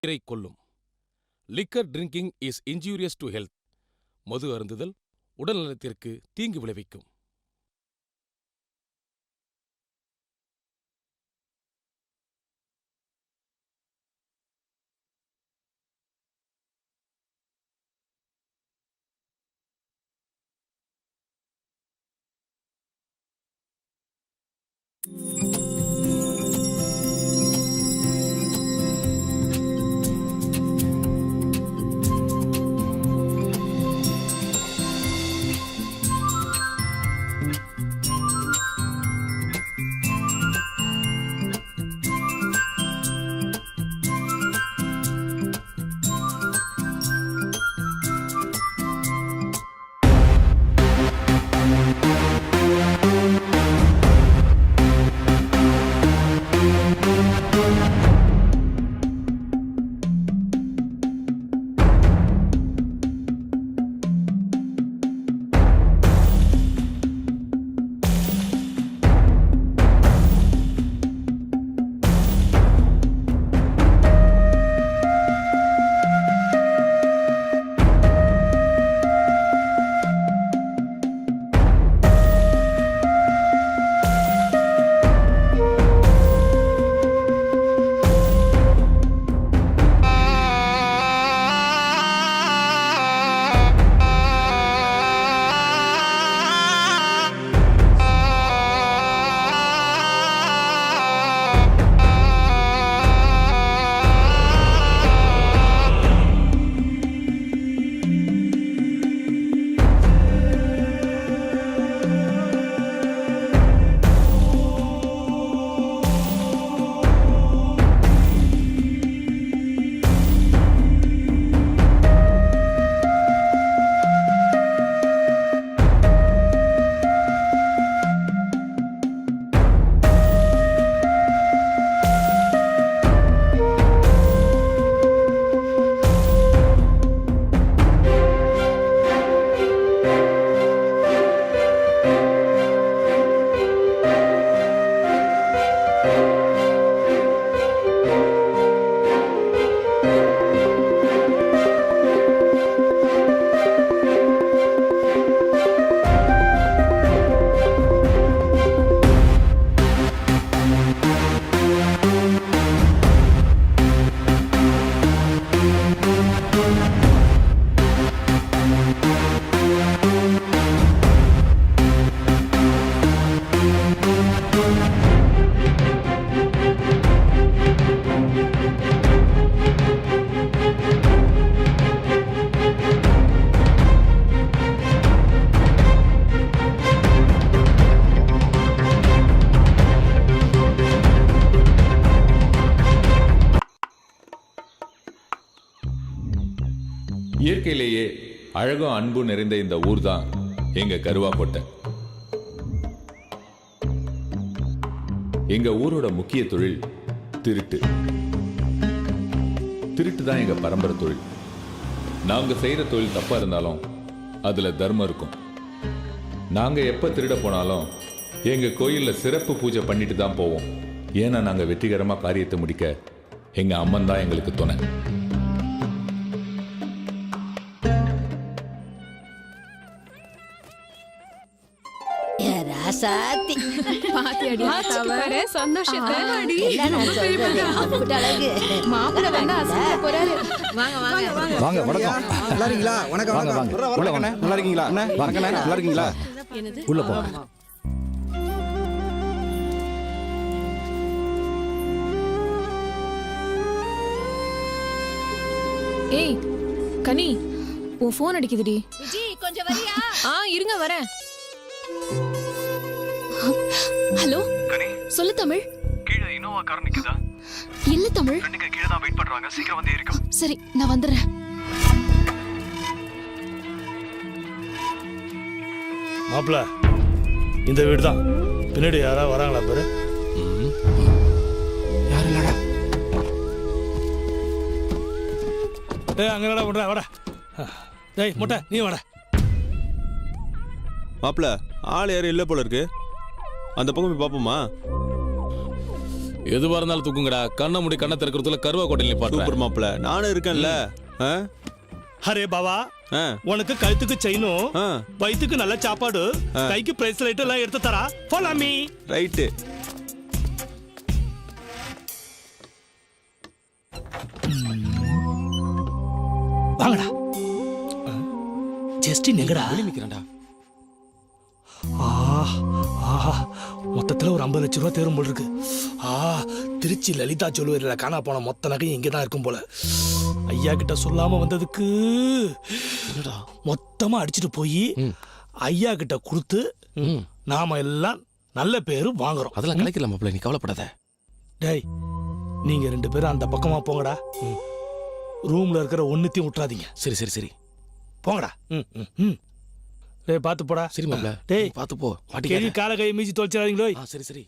உயிரை கொல்லும். Liquor drinking is injurious to health. மது அருந்துதல் உடல் நலத்திற்கு தீங்கு விளைவிக்கும். இயற்கையிலேயே அழகும் அன்பு நிறைந்த இந்த ஊர் தான் எங்க கருவாக்கோட்டை. எங்க ஊரோட முக்கிய தொழில் திருட்டு. திருட்டு தான் எங்க பரம்பரை தொழில். நாங்க செய்யற தொழில் தப்பா இருந்தாலும் அதுல தர்மம் இருக்கும். நாங்க எப்ப திருட போனாலும் எங்க கோயில்ல சிறப்பு பூஜை பண்ணிட்டு தான் போவோம். ஏன்னா நாங்க வெற்றிகரமா காரியத்தை முடிக்க எங்க அம்மன் தான் எங்களுக்கு துணை. சாத்தி பாத்தியடி பாரு சந்தோஷத்தை மாப்பிள்ள வந்து அசைக்க போறாரு. வாங்க வாங்க வாங்க. வணக்கம். நல்லா இருக்கீங்களா? வணக்கம் வணக்கம். உள்ள வாங்க. நல்லா இருக்கீங்களா? வாங்க. நல்லா இருக்கீங்களா? உள்ள போங்க. ஏய் கனி, உன் போன் அடிக்குதுடி. விஜி கொஞ்சம் வரியா? இருங்க வரேன். ஹலோ கனி, சொல்லு தமிழ். கீழ இனோவா கார் நிக்குதா? இல்ல தமிழ், ரெண்டுங்க கீழ தான் வெயிட் பண்றாங்க. சீக்கிரம் வந்து ஏறிக்கோ. சரி நான் வந்துடுறேன். மாப்பிள்ள, இந்த வீடு தான். பின்னாடி யாராவது வராங்களா பாரு. யாரு இல்லடா? அங்க என்னடா பண்ற? வாடா. டேய் மொட்டை, நீ வாடா. மாப்பிள்ள, ஆள் யாரும் இல்லை போல இருக்கு. அந்த பக்கம் போய் பார்ப்போமா? எதுவா இருந்தாலும் தூக்குங்கடா. கண்ணை மூடி கண்ணை திறக்கிறதுல கருவா கோட்டையில் நிப்பாட்டுறேன். சூப்பர் மாப்பிள்ள, நானும் இருக்கேன்ல. அரே பாவா, உனக்கு கழுத்துக்கு செயினும் வயிற்றுக்கு நல்ல சாப்பாடு கைக்கு பிரேஸ்லெட் எல்லாம் எடுத்து தரா. Follow me. ரைட்டு. வாங்கடா. ஜஸ்டின் எங்கடா? நிக்கிறேன்டா. மொத்தத்துல ஒரு 50 லட்சம் ரூபா தேரும் போல் இருக்கு. திருச்சி லலிதா ஜுவல்லரியில காணா போன மொத்த நகையும் இங்கதான் இருக்கும் போல. ஐயா கிட்ட சொல்லாம வந்ததுக்கு மொத்தமா அடிச்சுட்டு போய் ஐயா கிட்ட கொடுத்து நாம எல்லாம் நல்ல பேரு வாங்குறோம். அதெல்லாம் கிடைக்கல மாப்பிள்ள, நீ கவலைப்படாத. டேய், நீங்க 2 பேரும் அந்த பக்கமா போங்கடா. ரூம்ல இருக்கிற ஒன்னுத்தையும் விட்டுறாதீங்க. சரி சரி சரி, போங்கடா. டேய், பாத்து போடா. சரி மாப்பிள்ள. டேய், பாத்து போ. கேள்வி கால கை மீச்சி தொலைச்சிடாதீங்களோ. சரி சரி.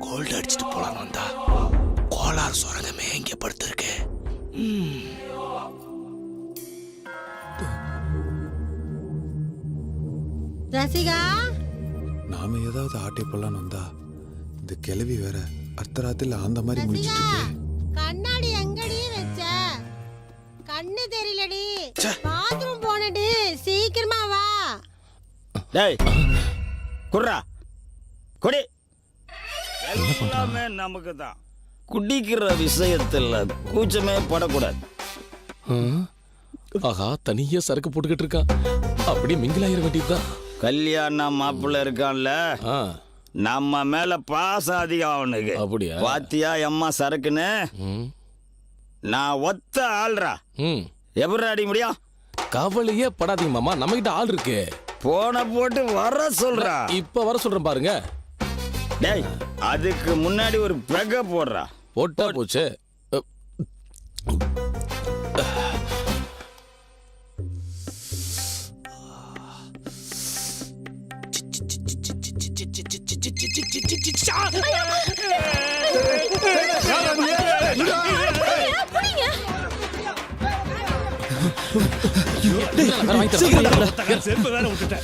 கோல்டு அடிச்சுட்டு போலாம் வந்தா கோலார் சுரங்கமே இங்க படுத்திருக்கு. ரசிகா, நாம ஏதாவது ஆட்டை போடலான்னு வந்தா இந்த கிளவி வேற அர்த்தராத்திரில அந்த மாதிரி முடிச்சிட்டு கண்ணாடி எங்கடி வச்ச? கண்ணு தெரியலடி. பாத்ரூம் போனடி, சீக்கிரமா வா. டேய், குர்ரா குடி. எல்லாமே நமக்கு தான். குடிக்கிற விஷயத்துல கூச்சமே படக்கூடாது. ஆஹா, தனியா சரக்கு போட்டுக்கிட்டு இருக்கான். அப்படியே மிங்கிலாயிர வேண்டியதுதான். கல்யாண மாப்பிள்ள இருக்கான்ல, நம்ம மேல பாசம் அதிகம் அவனுக்கு. அப்படியா? பாத்தியா எம்மா சரக்குன்னு? நான் ஒத்த ஆள்றா. எப்படி அடி முடியும்? கவலையே படாதீங்க மாமா, நம்ம கிட்ட ஆள் இருக்கு. போன போட்டு வர சொல்றா. இப்ப வர சொல்றேன் பாருங்க. டேய், அதுக்கு முன்னாடி ஒரு பெக போடுறா. போட்டா போச்சு. செருப்பு வேற விட்டுட்டேன்.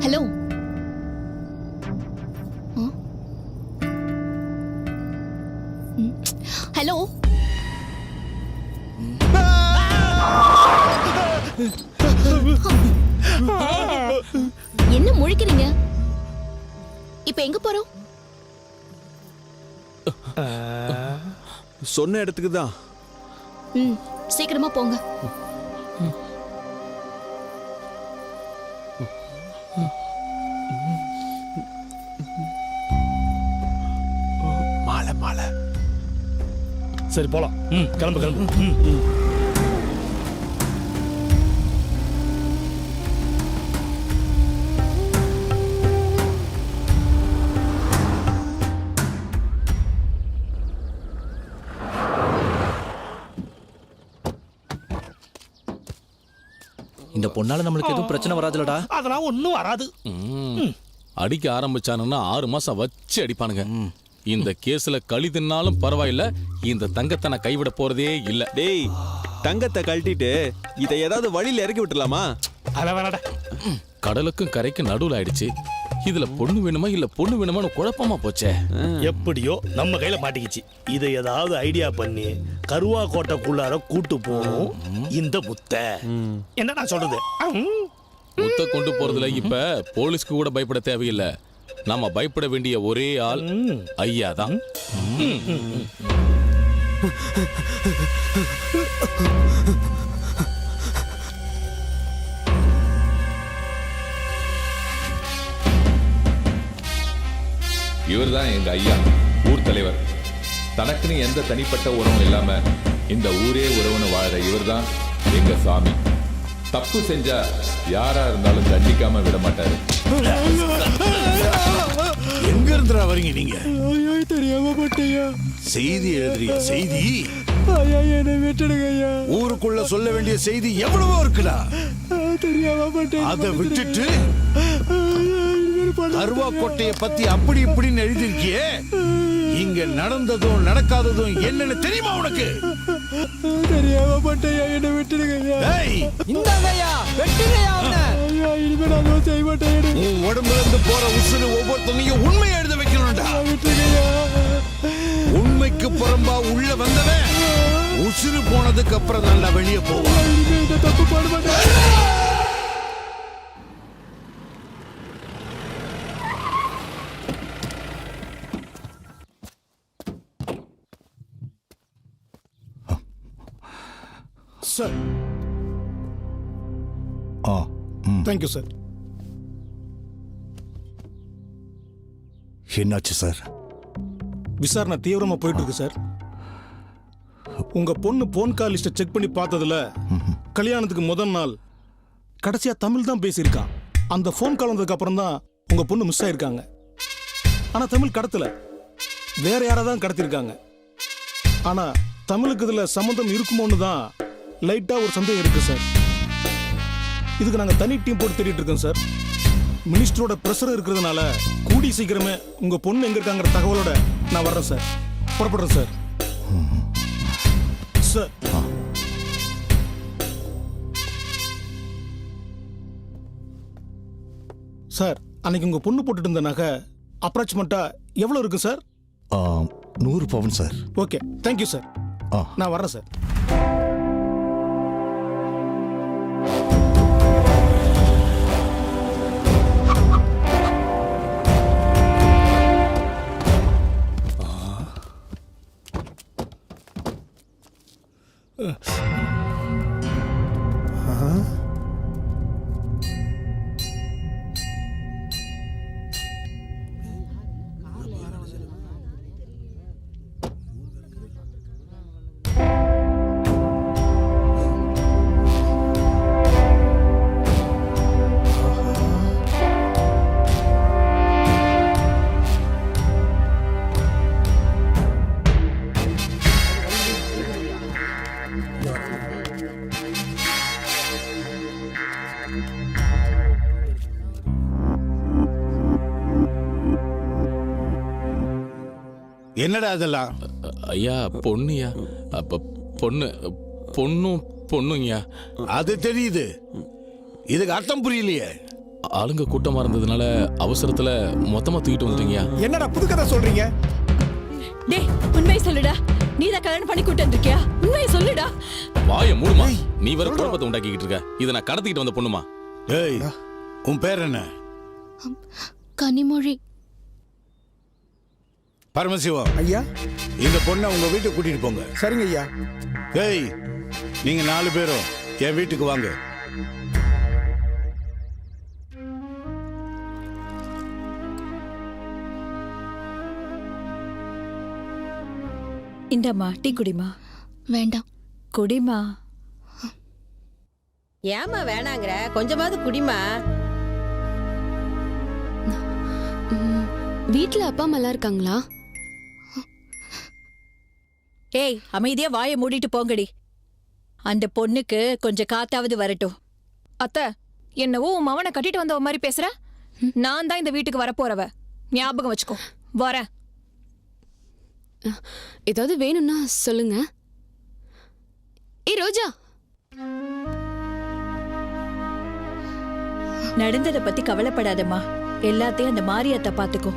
ஹலோ. ஹலோ. என்ன முழிக்கிறீங்க? இப்ப எங்க போறோம்? சொன்ன இடத்துக்கு தான். சீக்கிரமா போங்க. மாலை மாலை. சரி போலாம். கிளம்பு கிளம்பு. இந்த பொண்ணால நம்மளுக்கு எதுவும் பிரச்சனை வராதுலடா. அதெல்லாம் ஒண்ணும் வராது. அடிக்க ஆரம்பிச்சானுன்னா 6 மாசம் வச்சு அடிப்பானுங்க. இந்த கேஸ்ல களி தின்னாலும் பரவாயில்ல, இந்த தங்கத்தை நான் கைவிட போறதே இல்ல. டேய், தங்கத்தை கழட்டிட்டு இதை ஏதாவது வழியில இறக்கி விட்டுலாமா? அத வேணாடா. கடலுக்கும் கரைக்கும் நடுவுல ஆயிடுச்சு. இதுல பொண்ணு வேணுமா இல்ல பொண்ணு வேணுமான்னு குழப்பமா போச்சே. எப்படியோ நம்ம கையில மாட்டிக்கிச்சு. இதை ஏதாவது ஐடியா பண்ணி கருவா கோட்டைக்குள்ளார கூட்டு போகும் இந்த முத்தை. என்ன நான் சொல்றது? முத்த கொண்டு போறதுல இப்ப போலீஸ்க்கு கூட பயப்பட தேவையில்லை. நாம பயப்பட வேண்டிய ஒரே ஆள் ஐயா தான். இவர் தான் எங்க ஐயா, ஊர் தலைவர். தனக்குன்னு எந்த தனிப்பட்ட உறவும் இல்லாம இந்த ஊரே உறவுன்னு வாழற இவர் தான் எங்க சாமி. தப்பு செஞ்சா யாரா இருந்தாலும் தண்டிக்காம விட மாட்டாரு. எங்க இருந்துடா வரீங்க நீங்க? ஐயா தெரியாம போட்டேயா. செய்தி எழுதுறிய செய்தி ஐயா என்னை விட்டுடுங்க ஐயா. ஊருக்குள்ள சொல்ல வேண்டிய செய்தி எவ்வளவோ இருக்குடா. தெரியாம போட்டேன். அதை விட்டுட்டு அருவாக்கோட்டைய பத்தி அப்படி இப்படின்னு எழுதிருக்கியே, இங்க நடந்ததும் நடக்காததும் என்னன்னு தெரியுமா உனக்கு? தெரியாம போட்டேயா, என்னை விட்டுடுங்க ஐயா. இந்தாங்க ஐயா, வெட்டுங்கய்யா அவனை. ஐயா இனிமே நான் அதுவும் செய்ய மாட்டேன். உன் உடம்புல இருந்து போற உசுறு ஒவ்வொருத்தனையும் உண்மையை எழுத வைக்கணும்டா. விட்டுடுங்க ஐயா. உண்மைக்கு புறம்பா உள்ள வந்தவன் உசுறு போனதுக்கு அப்புறம் நல்லா வெளியே போவான். இனிமே இந்த தப்பு பண்ண மாட்டேன். Sir thank you sir. என்னாச்சு சார்? விசாரணை தீவிரமா போயிட்டு இருக்கு சார். உங்க பொண்ணு போன் கால் லிஸ்ட செக் பண்ணி பார்த்ததுல கல்யாணத்துக்கு முதல் நாள் கடைசியா தமிழ் தான் பேசியிருக்கான். அந்த போன் கால் வந்ததுக்கு அப்புறம் தான் உங்க பொண்ணு மிஸ் ஆயிருக்காங்க. ஆனா தமிழ் கடத்தல, வேற யாராதான் கடத்திருக்காங்க. ஆனா தமிழுக்கு இதுல சம்மந்தம் இருக்குமோன்னு தான் லைட்டா ஒரு சந்தேகம் இருக்கு சார். இதுக்கு நாங்க தனி டீம் போட்டு தேடிட்டு இருக்கோம் சார். மினிஸ்டரோட பிரஷர் இருக்கிறதுனால கூடி சீக்கிரமே உங்க பொண்ணு எங்க இருக்காங்கிற தகவலோட நான் வர்றேன் சார். புறப்படுறேன் சார். சார் சார் அன்னைக்கு உங்க பொண்ணு போட்டுட்டு இருந்த நகை அப்ராக்சிமேட்டா எவ்வளவு இருக்கு சார்? 100 பவுன் சார். Okay thank you sir. நான் வர்றேன் சார். என்னடா அதெல்லாம்? ஐயா பொண்ணுயா, அப்ப பொண்ணுங்கய்யா. அது தெரியுது, இதுக்கு அர்த்தம் புரியலையே. ஆளுங்க கூட்டமா இருந்ததுனால அவசரத்துல மொத்தமா தூக்கிட்டு வந்துட்டீங்கயா. என்னடா புது கதை சொல்றீங்க? டேய் உண்மையை சொல்லுடா. நீ தான் கல்யாணம் பண்ணி கூட்டு வந்திருக்கியா? உண்மையை சொல்லுடா. வாய மூடுமா, நீ வேற குழப்பத்தை உண்டாக்கிட்டு இருக்க. இதை நான் கடத்திக்கிட்டு வந்த பொண்ணுமா. ஏய் உன் பேர் என்ன? கனிமொழி. பரமசிவம் ஐயா. இந்த பொண்ணை உங்க வீட்டுக்கு கூட்டிட்டு போங்க. சரிங்க ஐயா. ஏய் நீங்க 4 பேரும் என் வீட்டுக்கு வாங்க. இந்தம்மா டீ குடிமா. வேண்டாம். குடிமா. ஏமா வேணாங்கிற? கொஞ்சமாவது குடிமா. வீட்ல அப்பா அம்மா எல்லாம் இருக்காங்களா? ஏய் அமைதியா வாயை மூடிட்டு போங்கடி. அந்த பொண்ணுக்கு கொஞ்சம் காத்தாவது வரட்டும். அத்தை என்னவோ உன் மவனை கட்டிட்டு வந்தவ மாதிரி பேசுற. நான் தான் இந்த வீட்டுக்கு வரப்போறவ, ஞாபகம் வச்சுக்கோ. வரேன். ஏதாவது வேணும்னா சொல்லுங்க. ஏய் ரோஜா, நடந்ததை பத்தி கவலைப்படாதம்மா. எல்லாத்தையும் அந்த மாரியத்தை பாத்துக்கோ.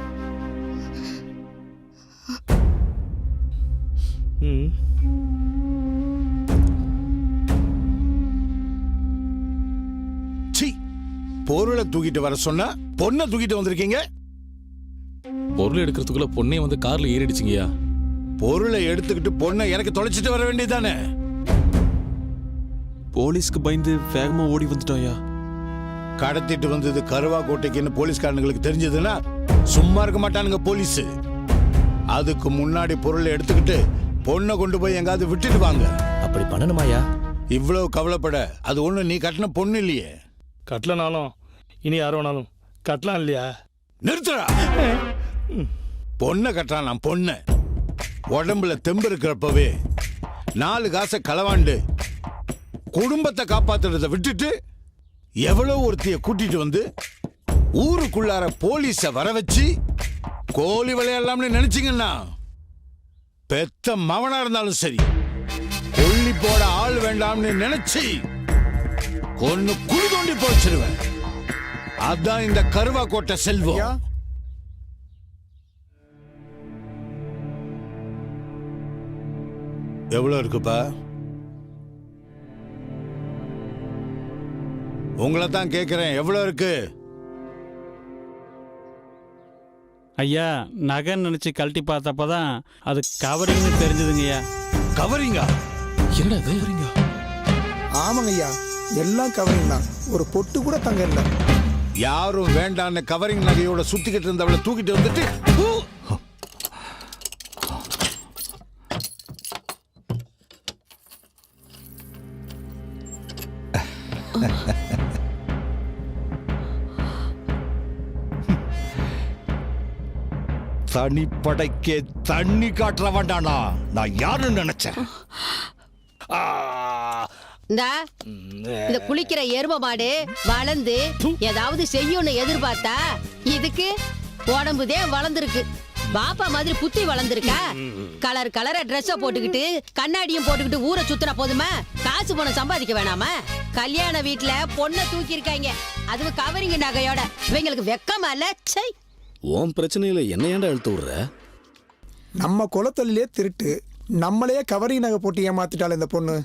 பொருளை தூக்கிட்டு வர சொன்னா பொண்ணை தூக்கிட்டு வந்திருக்கீங்க. பொருள் எடுக்கிறதுக்குள்ள பொண்ணே வந்து கார்ல ஏறிடுச்சுங்கய்யா. பொருளை எடுத்துக்கிட்டு பொண்ணை எனக்கு தொலைச்சிட்டு வர வேண்டியதானே? போலீஸ்க்கு பயந்து வேகமா ஓடி வந்துட்டோம்யா. கடத்திட்டு வந்தது கருவா கோட்டைக்குன்னு போலீஸ்காரங்களுக்கு தெரிஞ்சதுன்னா சும்மா இருக்க மாட்டானுங்க போலீஸ். அதுக்கு முன்னாடி பொருளை எடுத்துக்கிட்டு பொண்ணை கொண்டு போய் எங்காவது விட்டுட்டு வாங்க. அப்படி பண்ணணுமாயா? இவ்வளவு கவலைப்பட அது ஒண்ணு நீ கட்டின பொண்ணு இல்லையே. கட்டலனாலும் இனி யார் வேணாலும் கட்டலாம் இல்லையா? நிறுத்துறா. பொண்ணை கட்டுறான் நான் பொண்ணை. உடம்புல தெம்பு இருக்கிறப்பவே 4 காசை களவாண்டு குடும்பத்தை காப்பாத்துறத விட்டுட்டு எவ்வளவு ஒருத்திய கூட்டிட்டு வந்து ஊருக்குள்ளார போலீஸ வர வச்சு கோழி விளையாடலாம்னு நினைச்சீங்கன்னா பெத்த மவனா இருந்தாலும் சரி, கொல்லி போட ஆள் வேண்டாம்னு நினைச்சு கொன்னு குழி தோண்டி போச்சிருவேன். அதான் இந்த கருவாக்கோட்டை செல்வம். எவ்வளவு இருக்குப்பா? உங்களை தான் கேட்கிறேன், எவ்வளவு இருக்கு? ஐயா, நகை நினைச்சு கழட்டி பார்த்தப்பதான் அது கவரிங்னு தெரிஞ்சதுங்கய்யா. கவரிங்கா? என்னடா கவரிங்கா? ஆமாங்க ஐயா, எல்லாம் கவரிங் தான், ஒரு பொட்டு கூட தங்க இல்லை. யாரும் வேண்டான்னு கவரிங் நகையோட சுத்திக்கிட்டு இருந்தவளை தூக்கிட்டு வந்துட்டு தனிப்படைக்கே தண்ணி காட்டுற வேண்டானா நான் யாருன்னு நினைச்சேன். இந்த குளிக்கிற எரும மாடு வளர்ந்து ஏதாவது செய்யும்னு எதிர்பார்த்தா இதுக்கு உடம்புதே வளர்ந்துருக்கு. பாப்பா மாதிரி புத்தி வளர்ந்துருக்கா? கலர் கலரா ட்ரெஸ்ஸ போட்டுக்கிட்டு கண்ணாடியும் போட்டுக்கிட்டு ஊரை சுத்தினா போதுமா? காசு பணம் சம்பாதிக்க வேணாமா? கல்யாண வீட்டுல பொண்ணை தூக்கி இருக்காங்க, அதுவும் கவரிங்க நகையோட. இவங்களுக்கு வெக்கமா இல்ல? சை, உன் பிரச்சனையில என்ன ஏன்டா இழுத்து விடுற? நம்ம குலத்தொழிலே திருட்டு, நம்மளையே கவரிங் நகை போட்டு ஏமாத்திட்டாள் இந்த பொண்ணு.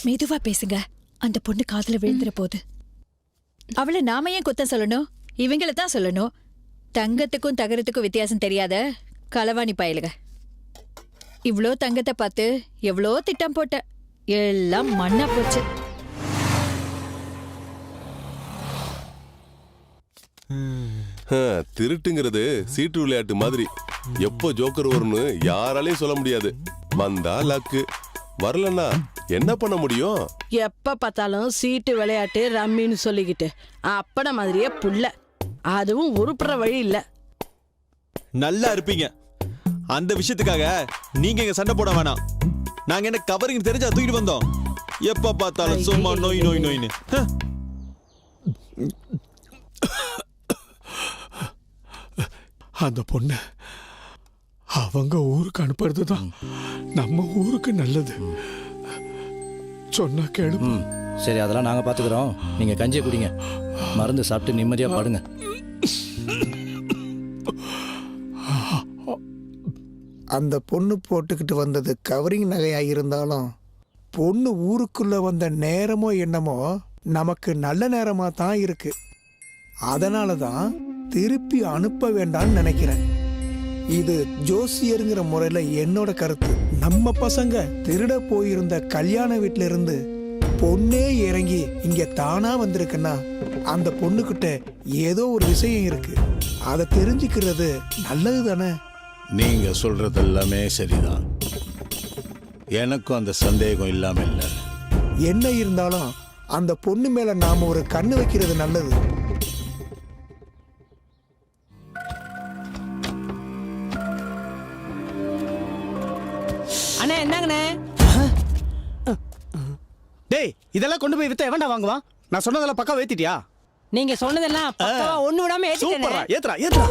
மெதுவா பேசுங்க, அந்த பொண்ணு காதுல விழுந்துற போது. அவளை நாம ஏன் குத்தம் சொல்லணும்? இவங்கள தான் சொல்லணும். தங்கத்துக்கும் தகரத்துக்கும் வித்தியாசம் தெரியாத களவாணி பயலுக. இவ்ளோ தங்கத்தை பார்த்து எவ்வளோ திட்டம் போட்ட, எல்லாம் மண்ணா போச்சு. திருட்டுங்கிறது சீட்டு விளையாட்டு மாதிரி. எப்போ ஜோக்கர் வரும்னு யாராலையும் சொல்ல முடியாது. வந்தா லக்கு, வரலன்னா என்ன பண்ண முடியும்? எப்ப பார்த்தாலும் சீட்டு விளையாட்டு ரம்மின்னு சொல்லிக்கிட்டு அப்பட மாதிரியே புள்ள, அதுவும் உருப்புற வழி இல்ல. நல்லா இருப்பீங்க. அந்த விஷயத்துக்காக நீங்க இங்க சண்டை போட வேணாம். நாங்க என்ன கவரிங் தெரிஞ்சா தூக்கிட்டு வந்தோம். எப்ப பார்த்தாலும் சும்மா நோய் நோய் நோயின்னு. அந்த பொண்ணு அவங்க ஊருக்கு அனுப்புறது தான் நம்ம ஊருக்கு நல்லது. சொன்னா கேளு. சரி, அதெல்லாம் நாங்க பாத்துக்கிறோம். நீங்க கஞ்சியை குடிங்க, மருந்து சாப்பிட்டு நிம்மதியா படுங்க. அந்த பொண்ணு போட்டுக்கிட்டு வந்தது கவரிங் நகையா இருந்தாலும் பொண்ணு ஊருக்குள்ள வந்த நேரமோ என்னமோ நமக்கு நல்ல நேரமா தான் இருக்கு. அதனால தான் திருப்பி அனுப்ப வேண்டாம்னு நினைக்கிறேன். இது ஜோசியருங்கிற முறையில என்னோட கருத்து. நம்ம பசங்க திருட போயிருந்த கல்யாண வீட்டுல இருந்து பொண்ணே இறங்கி இங்க தானா வந்திருக்குன்னா அந்த பொண்ணுகிட்ட ஏதோ ஒரு விஷயம் இருக்கு. அதை தெரிஞ்சுக்கிறது நல்லது தானே? நீங்க சொல்றது எல்லாமே சரிதான். எனக்கும் அந்த சந்தேகம் இல்லாம இல்ல. என்ன இருந்தாலும் அந்த பொண்ணு மேல நாம ஒரு கண்ணு வைக்கிறது நல்லது. அண்ணே, என்னங்கண்ணே? டேய், இதெல்லாம் கொண்டு போய் வித்தா எவன்டா வாங்குவான்? நான் சொன்னதெல்லாம் பக்கா ஏத்திட்டியா? நீங்க சொன்னதெல்லாம் பக்காவா ஒண்ணு விடாம ஏத்திட்டேனே. ஏத்துறா ஏத்துறா.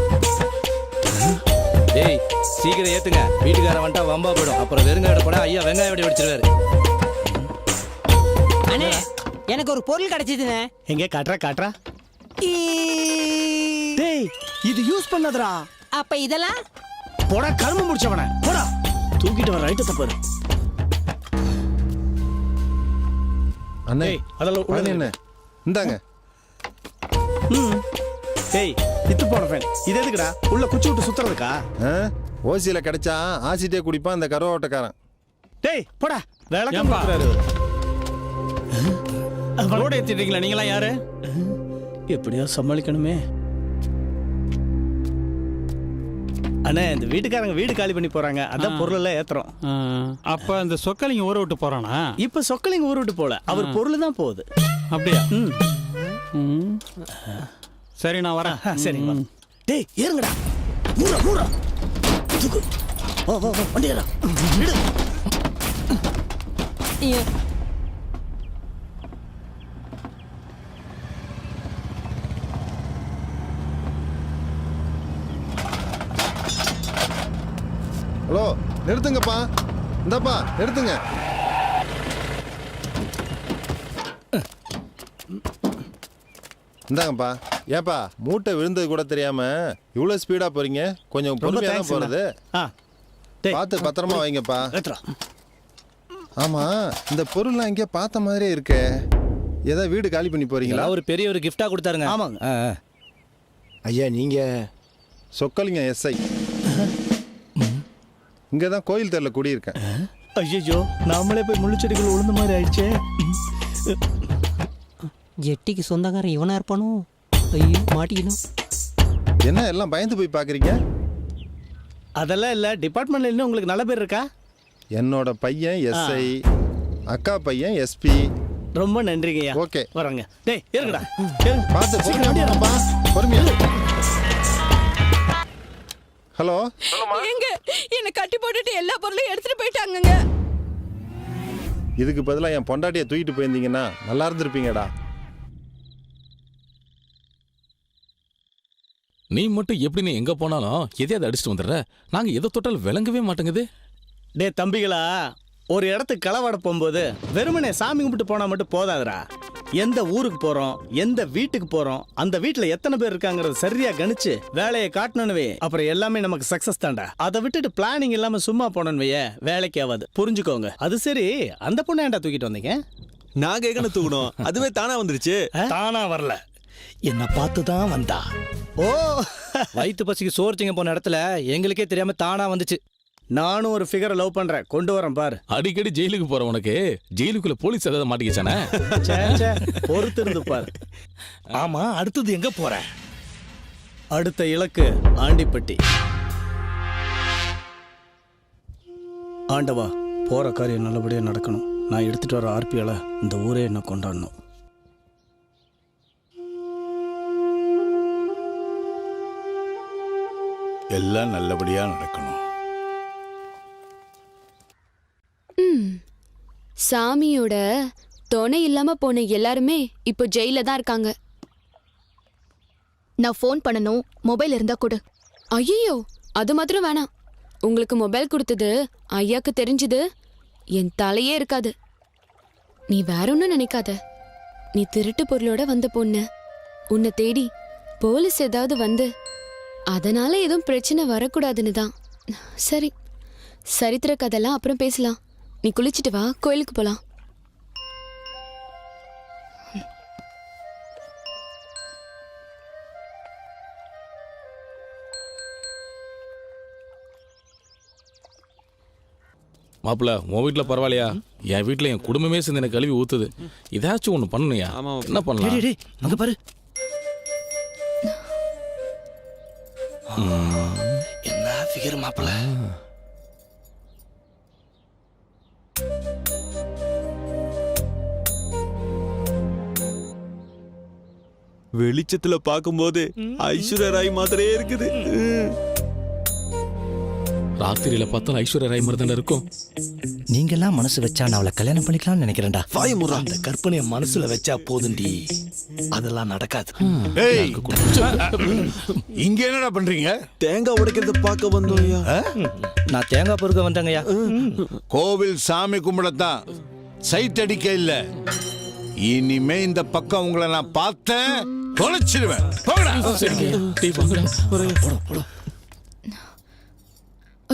டேய், சீக்கிரம் ஏத்துங்க. வீட்டுக்காரன் வந்துட்டா வம்பா போயிடும். அப்புறம் வெறுங்காட போனா ஐயா வெங்காயம் வெடி வெடிச்சிருவாரு. அண்ணே, எனக்கு ஒரு பொருள் கிடைச்சதுண்ணே. எங்க காட்றா காட்றா. டேய், இது யூஸ் பண்ணதுடா. அப்ப இதெல்லாம் போடா கரும்பு முடிச்சவன. போடா தூக்கிட்டு வர ரைட்டு தப்பாரு. அண்ணே, அதெல்லாம் உடனே என்ன இந்தாங்க. டேய், வித்து போன ஃபேன். இது எதுக்குடா? உள்ள குச்சி விட்டு சுத்துறதுக்கா? ஓசியில கிடைச்சா ஆசிட்டே குடிப்பான் இந்த கருவாட்டக்காரன். டேய் போடா, விளக்கம் பாக்குறாரு. ரோட ஏத்திட்டீங்களா? நீங்களாம் யாரு? எப்படியா சமாளிக்கணுமே. அண்ணே, இந்த வீட்டுக்காரங்க வீடு காலி பண்ணி போறாங்க. அதான் பொருள் எல்லாம் ஏத்துறோம். அப்ப அந்த சொக்கலிங்க ஊரை விட்டு போறானா? இப்ப சொக்கலிங்க ஊரை விட்டு போல, அவர் பொருள் தான் போகுது. அப்படியா? சரி, நான் வரேன். சரி. டேய் ஏறுங்கடா. ஊரா ஊரா தூக்கு வா வா வா வண்டி ஏறா விடு ஹலோ நிறுத்துங்கப்பா, இந்தாப்பா நிறுத்துங்க. இந்தாங்கப்பா. ஏப்பா மூட்டை விழுந்தது கூட தெரியாம இவ்வளோ ஸ்பீடா போறீங்க? கொஞ்சம் பொறுமையா தான் போறது. பார்த்து பத்திரமா வைங்கப்பா. ஆமா, இந்த பொருள்லாம் இங்கே பார்த்த மாதிரியே இருக்கே. ஏதாவது வீடு காலி பண்ணி போறீங்களா? ஒரு பெரிய ஒரு கிஃப்டா கொடுத்தாருங்க. ஆமாங்க. ஐயா நீங்க சொக்கலிங்க எஸ்ஐ. இங்கே தான் கோயில் தெருல குடியிருக்கேன். ஐயோ நாமளே போய் முள்ளுச்செடிகள் உளுந்த மாதிரி ஆயிடுச்சே. ஜெட்டிக்கு சொந்தக்காரன் இவனா இருப்பானோ? ஐயோ மாட்டிக்கணும். என்ன எல்லாம் பயந்து போய் பார்க்குறீங்க? அதெல்லாம் இல்லை, டிபார்ட்மெண்ட்ல இன்னும் உங்களுக்கு நல்ல பேர் இருக்கா? என்னோட பையன் எஸ்ஐ, அக்கா பையன் எஸ்பி. ரொம்ப நன்றிங்கய்யா. ஓகே வரங்க. டேய் ஏறுங்கடா. பார்த்து பொறுமையா. பொறுமையா. ஹலோ எங்க என்ன கட்டி போட்டுட்டு எல்லா பொருளையும் எடுத்துட்டு போயிட்டாங்கங்க. இதுக்கு பதிலாக என் பொண்டாட்டியை தூக்கிட்டு போயிருந்தீங்கன்னா நல்லா இருந்திருப்பீங்கடா. நீ மட்டும் எப்படி எங்க போனாலும் எதையாவது அடிச்சுட்டு வந்துடுற. நாங்க எதை தொட்டாலும் விளங்கவே மாட்டேங்குது. டே தம்பிகளா, ஒரு இடத்துக்கு களவாட போகும்போது வெறுமனே சாமி கும்பிட்டு போனா மட்டும் போதாதுடா. எந்த ஊருக்கு போறோம், எந்த வீட்டுக்கு போறோம், அந்த வீட்டுல எத்தனை பேர் இருக்காங்கறத சரியா கணிச்சு வேலையை காட்டணும்னுவே, அப்புறம் எல்லாமே நமக்கு சக்சஸ் தான்டா. அதை விட்டுட்டு பிளானிங் இல்லாம சும்மா போனோம்வையே வேலைக்கு ஆகாது. புரிஞ்சுக்கோங்க. அது சரி, அந்த பொண்ணை ஏன்டா தூக்கிட்டு வந்தீங்க? நாங்க எங்கன்னு தூக்கணும், அதுவே தானா வந்துருச்சு. தானா வரல, என்ன பார்த்து தான் வந்தா. ஓ, வயிற்று பசிக்கு சோறு திங்க போன இடத்துல எங்களுக்கே தெரியாம தானா வந்துச்சு. நானும் ஒரு ஃபிகரை லவ் பண்றேன், கொண்டு வரேன் பாரு. அடிக்கடி ஜெயிலுக்கு போற உனக்கு ஜெயிலுக்குள்ள போலீஸ் ஏதாவது மாட்டிக்கிச்சானே? பொறுத்து இருந்து பாரு. ஆமா, அடுத்தது எங்க போற? அடுத்த இலக்கு ஆண்டிப்பட்டி. ஆண்டவா, போற காரியம் நல்லபடியா நடக்கணும். நான் எடுத்துட்டு வர ஆர்பியால இந்த ஊரே என்ன கொண்டாடணும். எல்லாம் நல்லபடியா நடக்கணும். சாமியோட துணை இல்லாம போன எல்லாருமே இப்போ ஜெயில தான் இருக்காங்க. நான் ஃபோன் பண்ணணும், மொபைல் இருந்தா கொடு. ஐயோ, அது மாத்திரம் வேணாம். உங்களுக்கு மொபைல் கொடுத்தது ஐயாக்கு தெரிஞ்சது என் தலையே இருக்காது. நீ வேற ஒன்றும் நினைக்காத. நீ திருட்டு பொருளோட வந்த பொண்ணு. உன்னை தேடி போலீஸ் ஏதாவது வந்து அதனால எதுவும் பிரச்சனை வரக்கூடாதுன்னு தான். சரி, சரித்திர கதெல்லாம் அப்புறம் பேசலாம். நீ குளிச்சுட்டு வா, கோயிலுக்கு போலாம். மாப்பிள்ள, உன் வீட்டுல பரவாயில்லையா? என் வீட்டுல என் குடும்பமே சேர்ந்து எனக்கு கழுவி ஊத்துது. ஏதாச்சும் ஒண்ணு பண்ணணுயா. என்ன பண்ணலாம்? அங்க பாரு. என்ன ஃபிகர் மாப்பிள்ள. வெளிச்சத்துல பாக்கும்போது ஐஸ்வர்யா ராய் மாதிரியே இருக்குது. ராத்திரியில பார்த்தாலும் ஐஸ்வர்யா ராய் மாதிரி தானே இருக்கும். நீங்கெல்லாம் மனசு வச்சா நான் அவளை கல்யாணம் பண்ணிக்கலாம்னு நினைக்கிறேன்டா. வாயமுறா. அந்த கற்பனையை மனசுல வச்சா போதுண்டி, அதெல்லாம் நடக்காது. இங்க என்னடா பண்றீங்க? தேங்காய் உடைக்கிறத பார்க்க வந்தோம்யா. நான் தேங்காய் பொறுக்க வந்தேங்கய்யா. கோவில் சாமி கும்பிடத்தான், சைட் அடிக்க இல்ல. இனிமே இந்த பக்கம் உங்களை நான் பார்த்தேன் தொலைச்சிடுவேன்.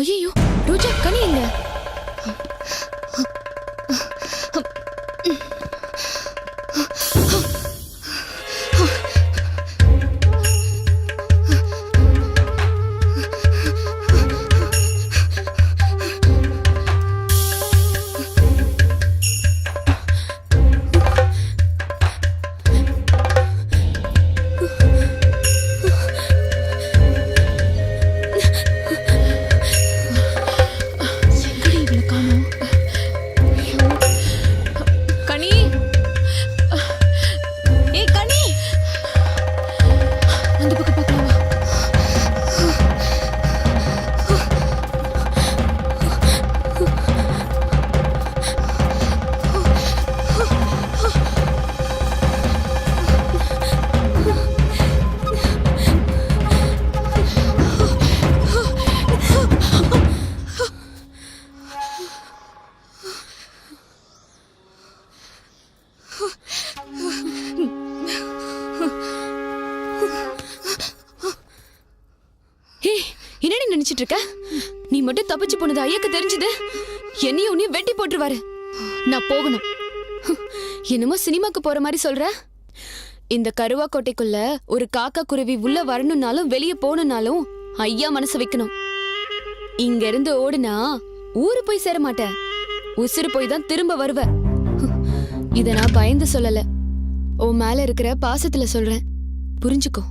ஐயோ, ரோஜா கனி இல்ல. கனி நினைச்சிட்டு இருக்க? நீ மட்டும் தப்பிச்சு போனது ஐயாக்கு தெரிஞ்சது என்னையும் உன்னையும் வெட்டி போட்டுருவாரு. நான் போகணும். என்னமோ சினிமாக்கு போற மாதிரி சொல்ற. இந்த கருவா கோட்டைக்குள்ள ஒரு காக்கா குருவி உள்ள வரணும்னாலும் வெளியே போகணும்னாலும் ஐயா மனசு வைக்கணும். இங்க இருந்து ஓடுனா ஊரு போய் சேர மாட்டேன், உசுறு போய் தான் திரும்ப வருவ. இத நான் பயந்து சொல்லல, உன் மேல இருக்கிற பாசத்துல சொல்றேன், புரிஞ்சுக்கோ.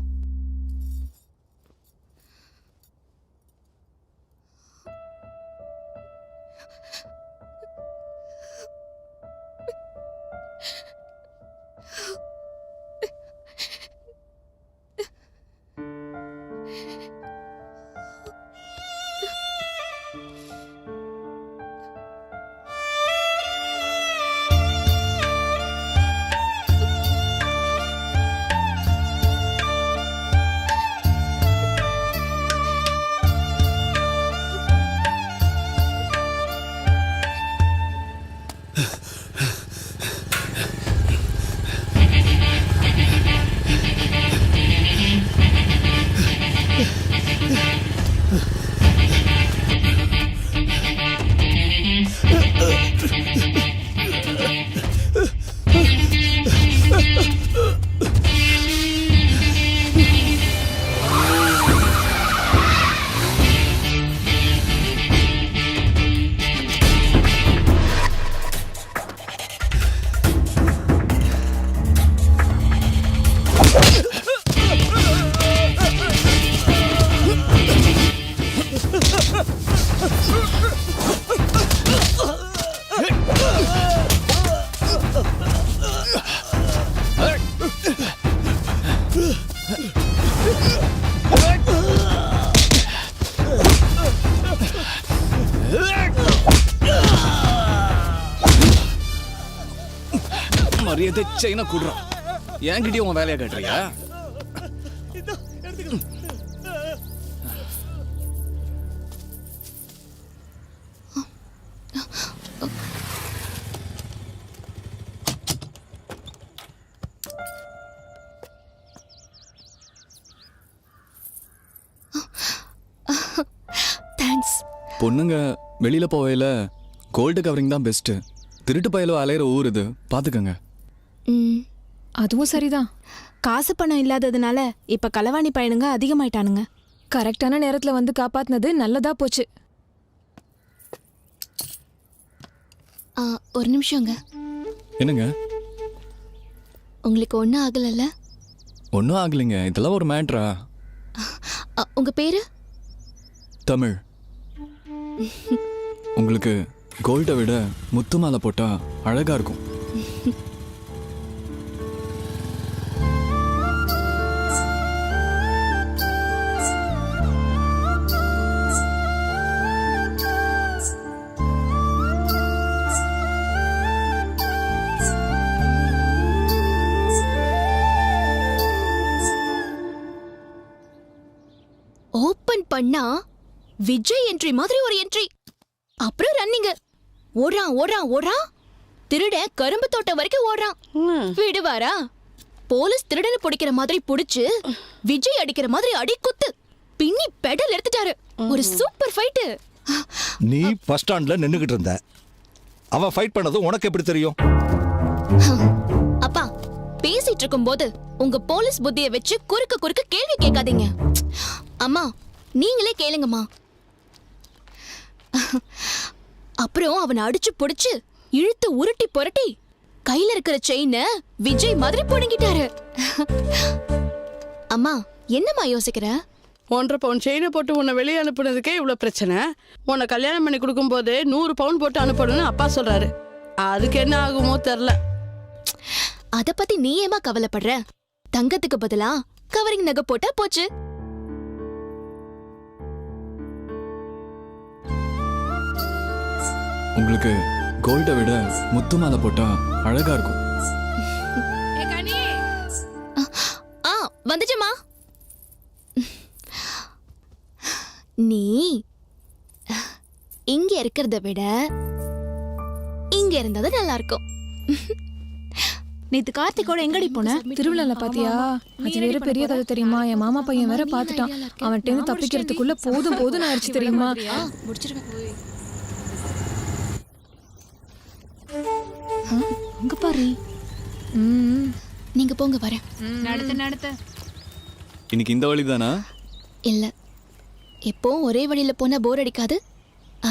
மரியாதை செயினை கூடுறான், என்கிட்டயும் உன் வேலையை கேட்டுறியா? தேங்க்ஸ். பொண்ணுங்க வெளியில போவையில கோல்டு கவரிங் தான் பெஸ்ட். திருட்டு பயலோ அலையிற ஊர் இது, பாத்துக்கங்க. அதுவும் சரிதான். காசு பணம் இல்லாததுனால இப்ப களவாணி பையனுங்க அதிகமாயிட்டானுங்க. கரெக்டான நேரத்துல வந்து காப்பாத்தினது நல்லதா போச்சு. ஒரு நிமிஷங்க. என்னங்க? உங்களுக்கு ஒன்றும் ஆகலைல்ல? ஒன்றும் ஆகலைங்க, இதெல்லாம் ஒரு மேட்ரா? உங்க பேரு? தமிழ். உங்களுக்கு கோல்டை விட முத்து மாலை போட்டா அழகா இருக்கும். ஓபன் பண்ணா விஜய் என்ட்ரி மாதிரி ஒரு என்ட்ரி. அப்புறம் ரன்னிங். ஓடுறான் ஓடுறான் ஓடுறான். திருட கரும்பு தோட்டம் வரைக்கும் ஓடுறான். விடுவாரா? போலீஸ் திருடனை பிடிக்கிற மாதிரி பிடிச்சு விஜய் அடிக்கிற மாதிரி அடி குத்து பின்னி பெடல் எடுத்துட்டாரு. ஒரு சூப்பர் ஃபைட். நீ பஸ் ஸ்டாண்ட்ல நின்னுகிட்டு இருந்த, அவன் ஃபைட் பண்ணது உனக்கு எப்படி தெரியும்? அப்பா, பேசிட்டு இருக்கும்போது உங்க போலீஸ் புத்தியை வச்சு குறுக்க கேள்வி கேட்காதீங்க. அம்மா, நீங்களே கேளுங்கம்மா. அப்புறம் அவனை அடிச்சு புடிச்சு இழுத்து உருட்டி புரட்டி கையில இருக்கிற செயினை விஜய் மாதிரி புடுங்கிட்டாரு. அம்மா, என்னம்மா யோசிக்கிற? 1.5 பவுன் செயினை போட்டு உன்னை வெளியே அனுப்புனதுக்கே இவ்வளவு பிரச்சனை. உன்னை கல்யாணம் பண்ணி கொடுக்கும் போது 100 பவுன் போட்டு அனுப்பணும்னு அப்பா சொல்றாரு. அதுக்கு என்ன ஆகுமோ தெரியல. அத பத்தி நீ ஏமா கவலைப்படுற? தங்கத்துக்கு பதிலா கவரிங் நகை போட்டா போச்சு. உங்களுக்கு கோல்டை விட முத்து மாலை போட்டா அழகா இருக்கும். வந்துச்சுமா. நீ இங்க இருக்கிறத விட இங்க இருந்தது நல்லா இருக்கும். நேத்து கார்த்திகோட எங்கடி போன? திருவிழால பாத்தியா? அது வேற பெரிய கதை தெரியுமா? என் மாமா பையன் வேற பாத்துட்டான். அவன்கிட்ட தப்பிக்கிறதுக்குள்ள போதும் ஆயிடுச்சு தெரியுமா? அங்க பாரு. நீங்க போங்க, வரேன். நடத்து. இன்னைக்கு இந்த வழி தானா? இல்ல, எப்பவும் ஒரே வழியில போனா போர் அடிக்காது.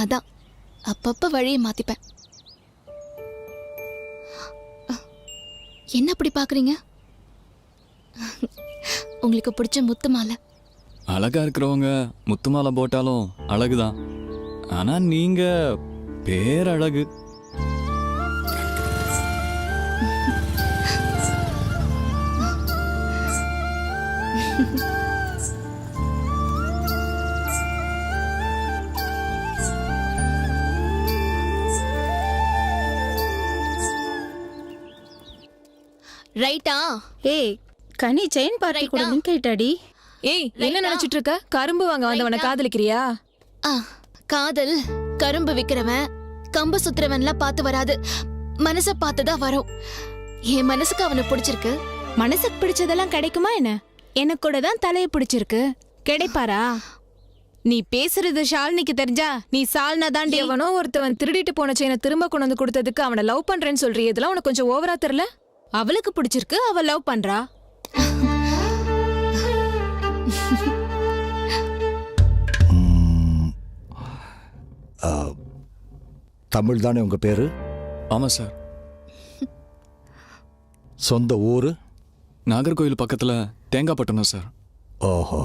அதான் அப்பப்ப வழியை மாத்திப்பேன். என்ன அப்படி பாக்குறீங்க? உங்களுக்கு பிடிச்ச முத்து மாலை. அழகா இருக்கிறவங்க முத்து மாலை போட்டாலும் அழகுதான். ஆனா நீங்க பேரழகு. ரைட்டா? ஏய், கனி செயின் பார்ட்டி கூட லிங்க் ஆயிட்டாடி. ஏய், என்ன நினைச்சிட்டு இருக்க? கரும்பு வாங்க வந்தவனை காதலிக்கிறியா? காதல் கரும்பு விக்கிறவன் கம்பு சுத்துறவன்லாம் பார்த்து வராது, மனச பார்த்துதான் வரும். என் மனசுக்கு அவனை பிடிச்சிருக்கு. மனசுக்கு பிடிச்சதெல்லாம் கிடைக்குமா என்ன? எனக்கு கூட தான் தலைய பிடிச்சிருக்கு. கிடைப்பாரா? நீ பேசுறது ஷாலினிக்கு தெரிஞ்சா நீ சால்னா தாண்டி. எவனோ ஒருத்தவன் திருடிட்டு போன செயினை திரும்ப கொண்டு வந்து கொடுத்ததுக்கு அவனை லவ் பண்றேன்னு சொல்றியே, இதெல்லாம் உனக்கு கொஞ்சம் ஓவரா தெரியல? அவளுக்கு பிடிச்சிருக்கு, அவ லவ் பண்றா. தமிழ் தானே உங்க பேரு? ஆமா சார். சொந்த ஊரு? நாகர்கோயில் பக்கத்துல தேங்காய்பட்டணம் சார். ஓஹோ,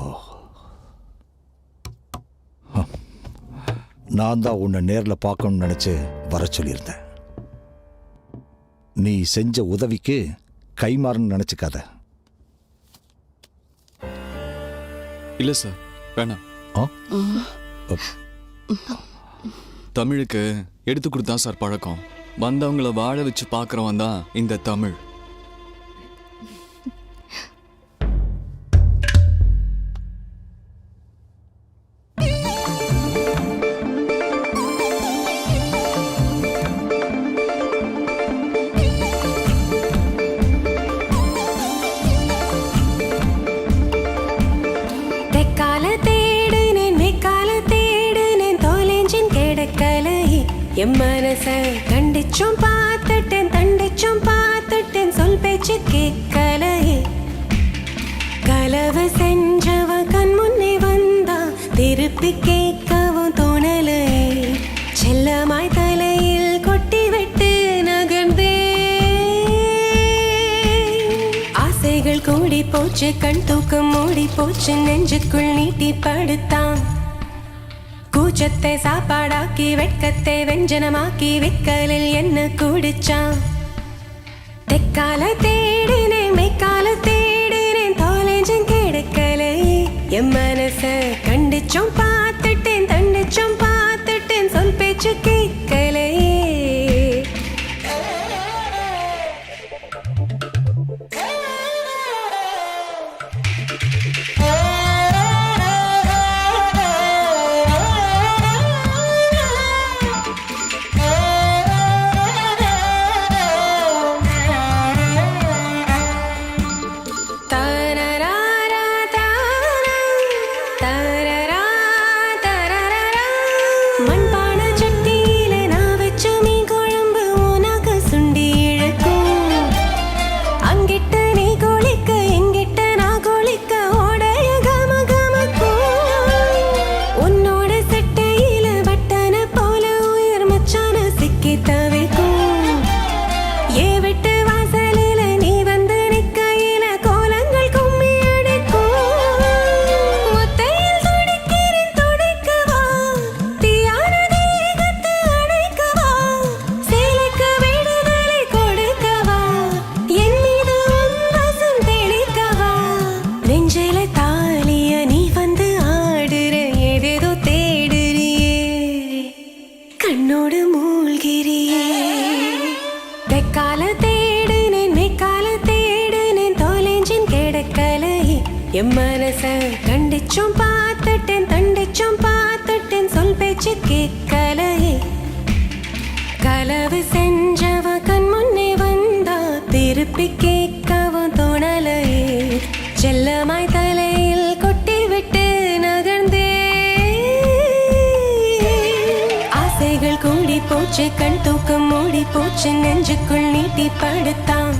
நான் தான் உன்னை நேரில் பார்க்கணும்னு நினைச்சு வர சொல்லியிருந்தேன். நீ செஞ்ச உதவிக்கு கைமாறன்னு நினைச்சுக்காத. இல்ல சார், வேணாம். தமிழுக்கு எடுத்து கொடுத்தா சார் பழக்கம். வந்தவங்கள வாழ வச்சு பார்க்கறவன் தான் இந்த தமிழ். என் மனச கண்டிச்சும் பார்த்துட்டேன், தண்டிச்சும் பார்த்துட்டேன், சொல் பேச்சு கேட்கலையே. கலவு செஞ்சவ கண் முன்னே வந்தா திருப்பி கேட்கவும் தோணலையே. செல்லமாய் தலையில் கொட்டி விட்டு நகர்ந்தே. ஆசைகள் கூடி போச்சு, கண் தூக்கம் மூடி போச்சு, நெஞ்சுக்குள் நீட்டி படுத்தான். கூச்சத்தை சாப்பாடாக்கி வெட்கத்தை வெஞ்சனமாக்கி விக்கலில் என்ன குடிச்சான். தெக்கால தேடினேன், மெக்கால தேடினேன், தொலைஞ்சும் கிடைக்கலையே. என் மனச கண்டிச்சும் பார்த்துட்டேன், தண்டிச்சும் பார்த்துட்டேன், சொல் பேச்சு கேட்கலையே. என் மனச கண்டிச்சும் பார்த்துட்டேன், தண்டிச்சும் பார்த்துட்டேன், சொல் பேச்சு கேட்கலையே. கலவு செஞ்சவ கண் முன்னே வந்தா திருப்பி கண் தூக்கம் மூடி போச்சு நெஞ்சுக்குள் நீட்டி படுத்தான்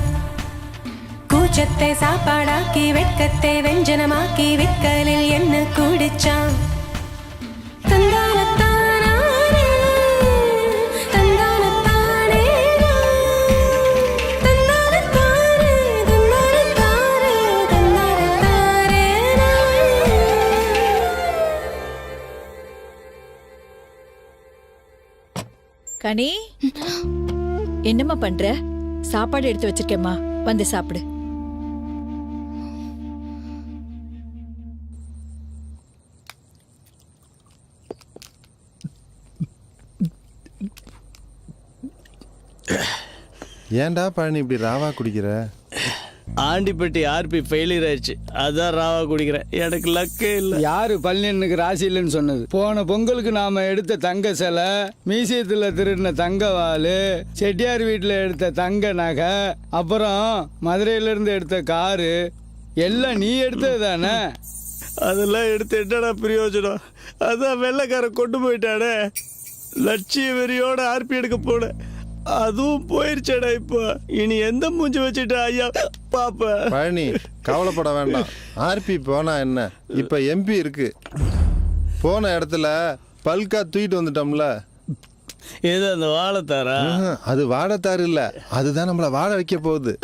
கூச்சத்தை சாப்பாடாக்கி வெட்கத்தை வெஞ்சனமாக்கி விக்கலில் என்ன குடிச்சான் தந்தானத்தானே தந்தானத்தானே தந்தானத்தானே தந்தானத்தானே தந்தானத்தானே கனி என்னம்மா பண்ற? சாப்பாடு எடுத்து வச்சிருக்கேம்மா, வந்து சாப்பிடு. ஏன்டா பழனி இப்படி ராவா குடிக்கிற? ஆண்டிப்பட்டி ஆர்பி ஃபெயிலியர் ஆயிடுச்சு, அதான் ராவா குடிக்கிறேன். எனக்கு லக்கே இல்லை. யாரு பழனியனுக்கு ராசி இல்லைன்னு சொன்னது? போன பொங்கலுக்கு நாம எடுத்த தங்க சிலை, மியூசியத்துல திருடின தங்க வாளு, செட்டியார் வீட்டில் எடுத்த தங்க நகை, அப்புறம் மதுரையில இருந்து எடுத்த காரு எல்லாம் நீ எடுத்தது தானே? அதெல்லாம் எடுத்து என்னடா பிரயோஜனம்? அதான் வெள்ளைக்காரன் கொண்டு போயிட்டானே. லட்சிய வெறியோட ஆர்பி எடுக்க போன, அதுவும் போயிருச்சடா. இப்போ இனி எந்த மூஞ்சி வச்சுட்டா ஐயா பாப்ப? பழனி கவலைப்பட வேண்டாம். ஆர்பி போனா என்ன, இப்ப எம்பி இருக்கு. போன இடத்துல பல்கா தூக்கிட்டு வந்துட்டோம்ல. ஏதோ அந்த வாழைத்தாரா? அது வாழைத்தாரு இல்ல, அதுதான் நம்மள வாழ வைக்க போகுது.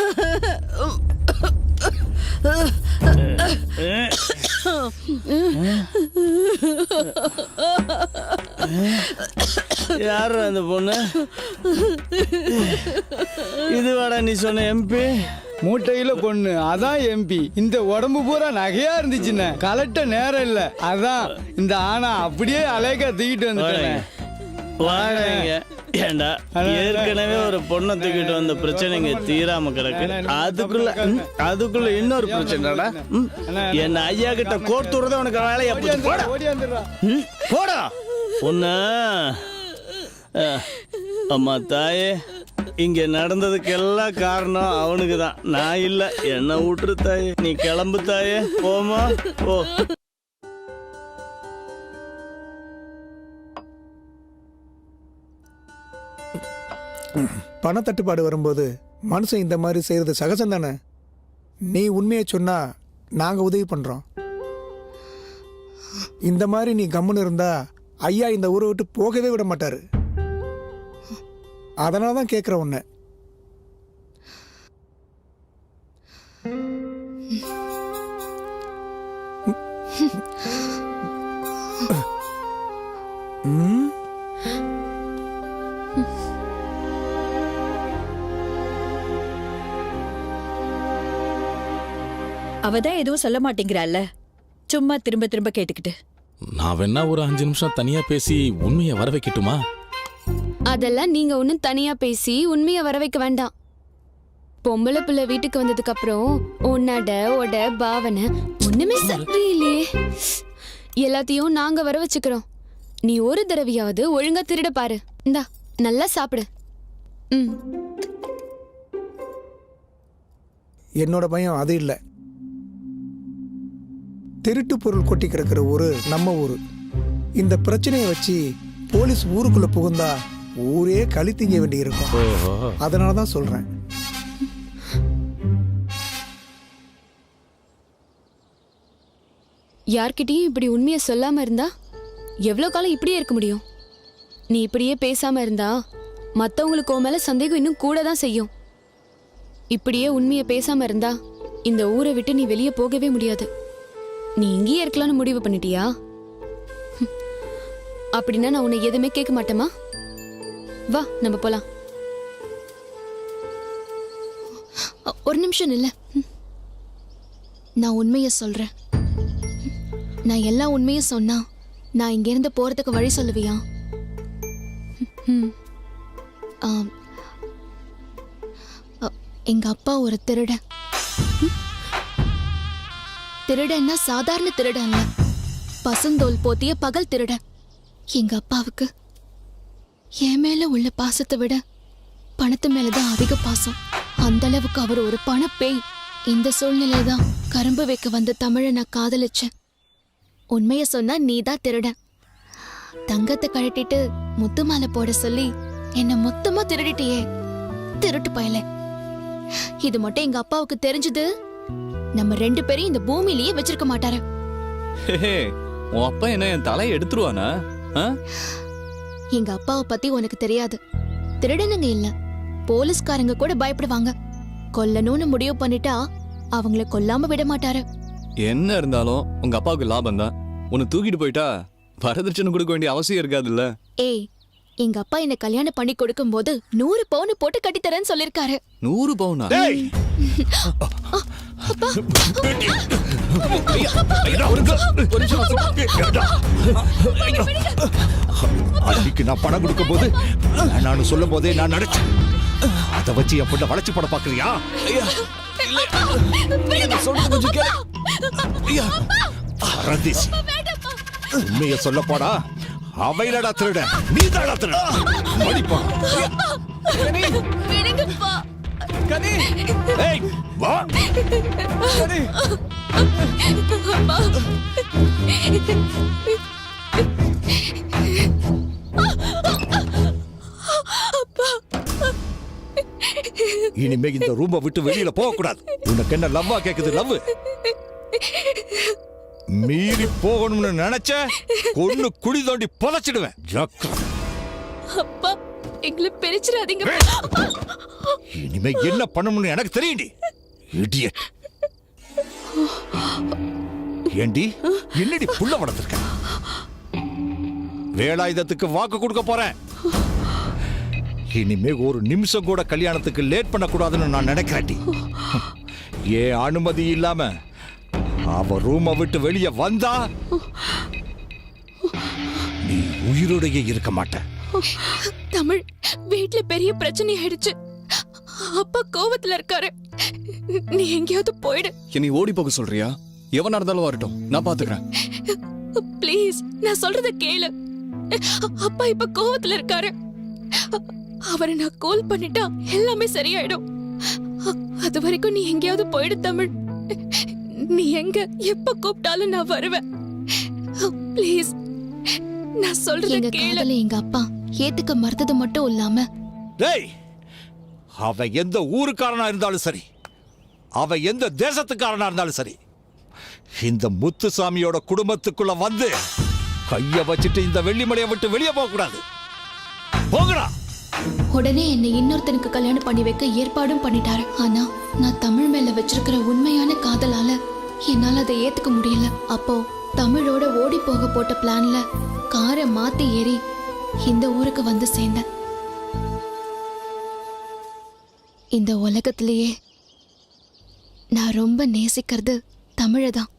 யாரு அந்த பொண்ணு? இது வாடா நீ சொன்ன எம்பி? மூட்டையில பொண்ணு, அதான் எம்பி. இந்த உடம்பு பூரா நகையா இருந்துச்சுன்னு கலட்ட நேரம் இல்ல, அதான் இந்த ஆனா அப்படியே அலைக்கா தூக்கிட்டு வந்துட்டேன். வாடகைங்க ஏண்டா, ஏற்கனவே ஒரு பொண்ணை தூக்கிட்டு வந்த பிரச்சனைங்க தீராம கிடக்கு. அதுக்குள்ள இன்னொரு பிரச்சனைடா. என்ன ஐயா கிட்ட கோர்த்துறத உனக்கு வேலையா போடா பொண்ணு. அம்மா தாயே, இங்க நடந்ததுக்கெல்லாம் காரணம் அவனுக்கு தான், நான் இல்ல. என்ன விட்டுரு தாயே, நீ கிளம்பு தாயே, போமா போ. பணத்தட்டுப்பாடு வரும்போது மனுஷன் இந்த மாதிரி செய்யறது சகஜம் தானே. நீ உண்மையை சொன்னா நாங்க உதவி பண்றோம். இந்த மாதிரி நீ கம்முன்னு இருந்தா ஐயா இந்த ஊரை விட்டு போகவே விட மாட்டாரு. அதனால தான் கேட்குறேன் உன்னை. அவதான் எதுவும் சொல்ல மாட்டேங்கிறாள்ல, சும்மா திரும்ப திரும்ப கேட்டுக்கிட்டு. நான் வேணா ஒரு 5 நிமிஷம் தனியா பேசி உண்மையை வர வைக்கட்டுமா? அதெல்லாம் நீங்க ஒன்னும் தனியா பேசி உண்மையை வர வைக்க வேண்டாம். பொம்பளை பிள்ளை வீட்டுக்கு வந்ததுக்கு அப்புறம் உன்னட ஒட பாவனை ஒண்ணுமே சரியில்லையே. எல்லாத்தையும் நாங்க வர வச்சுக்கிறோம். நீ ஒரு தடவையாவது ஒழுங்கா திருட பாரு. இந்தா நல்லா சாப்பிடு. என்னோட பயம் அது இல்லை. திருட்டு பொருள் கொட்டி கிடக்கிற ஊரு நம்ம ஊரு. இந்த பிரச்சனையை வச்சு போலீஸ் ஊருக்குள்ள புகுந்தா ஊரே களி திங்க வேண்டி இருக்கும். அதனால தான் சொல்றேன். யார்கிட்டயும் இப்படி உண்மையை சொல்லாம இருந்தா எவ்வளவு காலம் இப்படியே இருக்க முடியும்? நீ இப்படியே பேசாம இருந்தா மத்தவங்களுக்கு உன் மேல சந்தேகம் இன்னும் கூட தான் செய்யும். இப்படியே உண்மையை பேசாம இருந்தா இந்த ஊரை விட்டு நீ வெளியே போகவே முடியாது. நீ இங்கேயே இருக்கலாம்னு முடிவு பண்ணிட்டியா? அப்படின்னா நான் உன்னை எதுவுமே கேட்க மாட்டேமா? வா நம்ம போலாம். ஒரு நிமிஷம் இல்ல, நான் உண்மையை சொல்றேன். நான் எல்லா உண்மையும் சொன்னா நான் இங்க இருந்து போறதுக்கு வழி சொல்லுவியா? எங்க அப்பா ஒரு திருடன். திருடன்னா சாதாரண திருடன் இல்ல, பசுந்தோல் போத்திய பகல் திருடன். எங்க அப்பாவுக்கு என் மேல உள்ள பாசத்தை விட பணத்து மேலதான் அதிக பாசம். அந்த அளவுக்கு அவர் ஒரு பணப்பேய். இந்த சூழ்நிலை தான் கரும்பு வைக்க வந்த தமிழை நான் காதலிச்சேன். உண்மைய சொன்னா நீதான் திருடன். தங்கத்தை கழட்டிட்டு முத்து மாலை போட சொல்லி என்ன மொத்தமா திருடிட்டியே திருட்டு பயல. இது மட்டும் எங்க அப்பாவுக்கு தெரிஞ்சது நம்ம 2 பேரையும் இந்த பூமியிலேயே வச்சிருக்க மாட்டாரு. உன் அப்பா என்ன என் தலையை எடுத்துருவானா? எங்க அப்பாவை பத்தி உனக்கு தெரியாது. திருடனுங்க இல்ல, போலீஸ்காரங்க கூட பயப்படுவாங்க. கொல்லணும்னு முடிவு பண்ணிட்டா அவங்கள கொல்லாம விட மாட்டாரு. என்ன இருந்தாலும் உங்க அப்பாவுக்கு லாபம் தான். உன்னை தூக்கிட்டு போயிட்டா வரதட்சணை கொடுக்க வேண்டிய அவசியம் இருக்காதுல்ல. ஏய், எங்க அப்பா என்ன கல்யாணம் பண்ணி கொடுக்கும் போது 100 பவுன் போட்டு கட்டித்தரேன்னு சொல்லிருக்காரு. 100 பவுனா? அன்னைக்கு நான் பணம் கொடுக்கும் போது நான் சொல்லும் போதே நான் நினைச்சேன், அதை வச்சு என் பொண்ணை வளைச்சு போட பாக்குறியா? உண்மைய சொல்ல போடா, அவையிலடா திருட, நீ தாடா திருட. மடிப்பா. ஏய், வா. இனிமே இந்த ரூமை விட்டு வெளியில போக கூடாது. உனக்கு என்ன லவ்வா கேக்குது? லவ் மீறி போகணும்னு நினைச்ச கொன்னு குழி தோண்டி புதைச்சிடுவேன். அப்பா, எங்களை பிரிச்சிடாதீங்க. இனிமே என்ன பண்ணணும்னு எனக்கு தெரியும்டி. இடியட். ஏண்டி என்னடி புள்ள வளர்த்திருக்க? வேலாயுதத்துக்கு வாக்கு கொடுக்க போறேன். இனிமே ஒரு நிமிஷம் கூட கல்யாணத்துக்கு லேட் பண்ணக்கூடாதுன்னு நான் நினைக்கிறேன்டி. ஏன் அனுமதி இல்லாம அவ ரூமை விட்டு வெளியே வந்தா நீ உயிரோடையே இருக்க மாட்ட. தமிழ், வீட்ல பெரிய பிரச்சனை ஆயிடுச்சு. அப்பா கோவத்துல இருக்காரு. நீ எங்கேயாவது போயிடு. என்னை ஓடி போக சொல்றியா? எவனா இருந்தாலும் வரட்டும், நான் பாத்துக்கிறேன். ப்ளீஸ், நான் சொல்றத கேளு. அப்பா இப்ப கோவத்துல இருக்காரு. அவரை நான் கால் பண்ணிட்டா எல்லாமே சரியாயிடும். அது வரைக்கும் நீ எங்கேயாவது போயிடு தமிழ். நீ எங்க எப்ப கூப்பிட்டாலும் நான் வருவேன். ப்ளீஸ், நான் சொல்றத கேளு. எங்க அப்பா ஏத்துக்க மறுத்தது மட்டும் இல்லாம, டேய், அவ எந்த ஊருக்காரனா இருந்தாலும் சரி, அவ எந்த தேசத்துக்காரனா இருந்தாலும் சரி, இந்த முத்துசாமியோட குடும்பத்துக்குள்ள வந்து கைய வச்சுட்டு இந்த வெள்ளிமலையை விட்டு வெளியே போக கூடாது. போகடா. உடனே என்னை இன்னொருத்தனுக்கு கல்யாணம் பண்ணி வைக்க ஏற்பாடும் பண்ணிட்டாரு. ஆனா நான் தமிழ் மேல வச்சிருக்கிற உண்மையான காதலால என்னால அதை ஏத்துக்க முடியல. அப்போ தமிழோட ஓடி போக போட்ட பிளான்ல காரை மாத்தி ஏறி இந்த ஊருக்கு வந்து சேர்ந்தேன். இந்த உலகத்திலேயே நான் ரொம்ப நேசிக்கிறது தமிழதான்.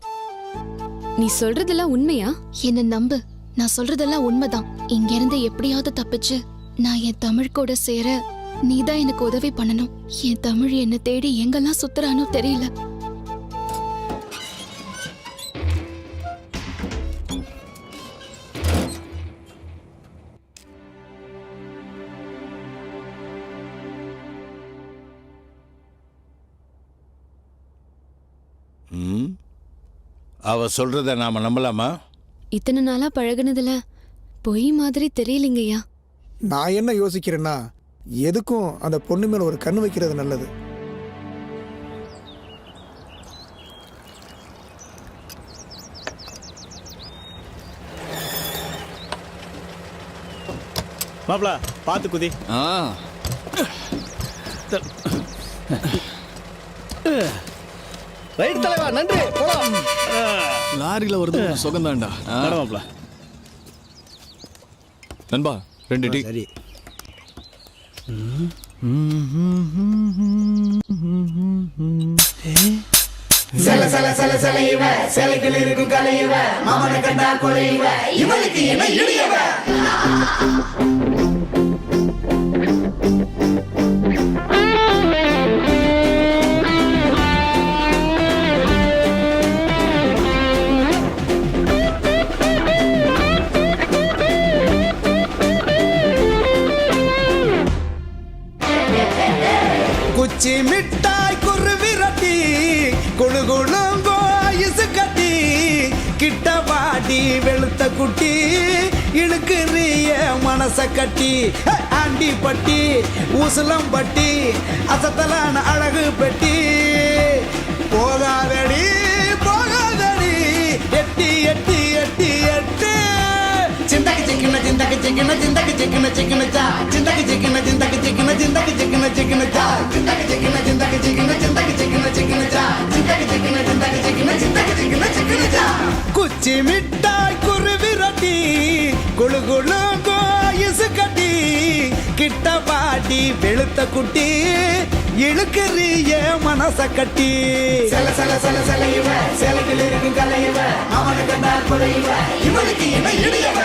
நீ சொல்றதெல்லாம் உண்மையா? என்ன நம்பு, நான் சொல்றதெல்லாம் உண்மைதான். இங்க இருந்து எப்படியாவது தப்பிச்சு நான் என் தமிழ் கூட சேர நீதான் எனக்கு உதவி பண்ணணும். என் தமிழ் என்ன தேடி எங்கெல்லாம் சுத்துறானோ தெரியல. அவ சொல்றத நாம நம்பலாமா? இத்தனை நாளா பழகுனதுல பொய் மாதிரி தெரியலங்கய்யா. நான் என்ன யோசிக்கிறேன்னா, எதுக்கும் அந்த பொண்ணு மேல ஒரு கண்ணு வைக்கிறது நல்லது. மாப்ள, பாத்து குதி. ரைட் தலைவா, நன்றி. போலாம். லாரியில வருது சுகந்தாண்டா. மாப்ள. நண்பா, 2 டீ. சரி. சல சல சல சல இவ சிலைகள் இருக்கும் கலை இவ மாமனை கண்டா கொலை இவ இவளுக்கு என்ன இடியவ. குச்சி மிட்டாய் குருவி ரொட்டி குழு குழுங்கோ ஐசு கட்டி கிட்ட வாடி வெளுத்த குட்டி இழுக்குறிய மனச கட்டி ஆண்டி பட்டி உசலம்பட்டி அசத்தலான அழகு பெட்டி போகாதடி போகாதடி எட்டி எட்டி எட்டி எட்டு சிந்தக்கு சிக்கின சிந்தக்கு சிக்கின சிந்தக்கு சிக்கின சிக்கினச்சா சிந்தக்கு சிக்கின சிந்தக்கு சிக்கின சிந்தக்கு சிக்கின சிக்கினச்சா சிந்தக்கு சிக்கின சிந்தக்கு சிக்கின சிந்தக்கு சிக்கின சிக்கினச்சா சிந்தக்கு சிக்கின சிந்தக்கு சிக்கின சிந்தக்கு சிக்கின சிக்கினச்சா குச்சி மிட்டாய் குருவி ரொட்டி குளு குளு கோயிசு கட்டி கிட்ட பாட்டி வெளுத்த குட்டி இழுக்கிறிய மனச கட்டி சல சல சல சல இவ சேலைகள் இருக்கும் கலை இவ அவனு கண்டால் கொலை இவ இவனுக்கு இணை இடையவ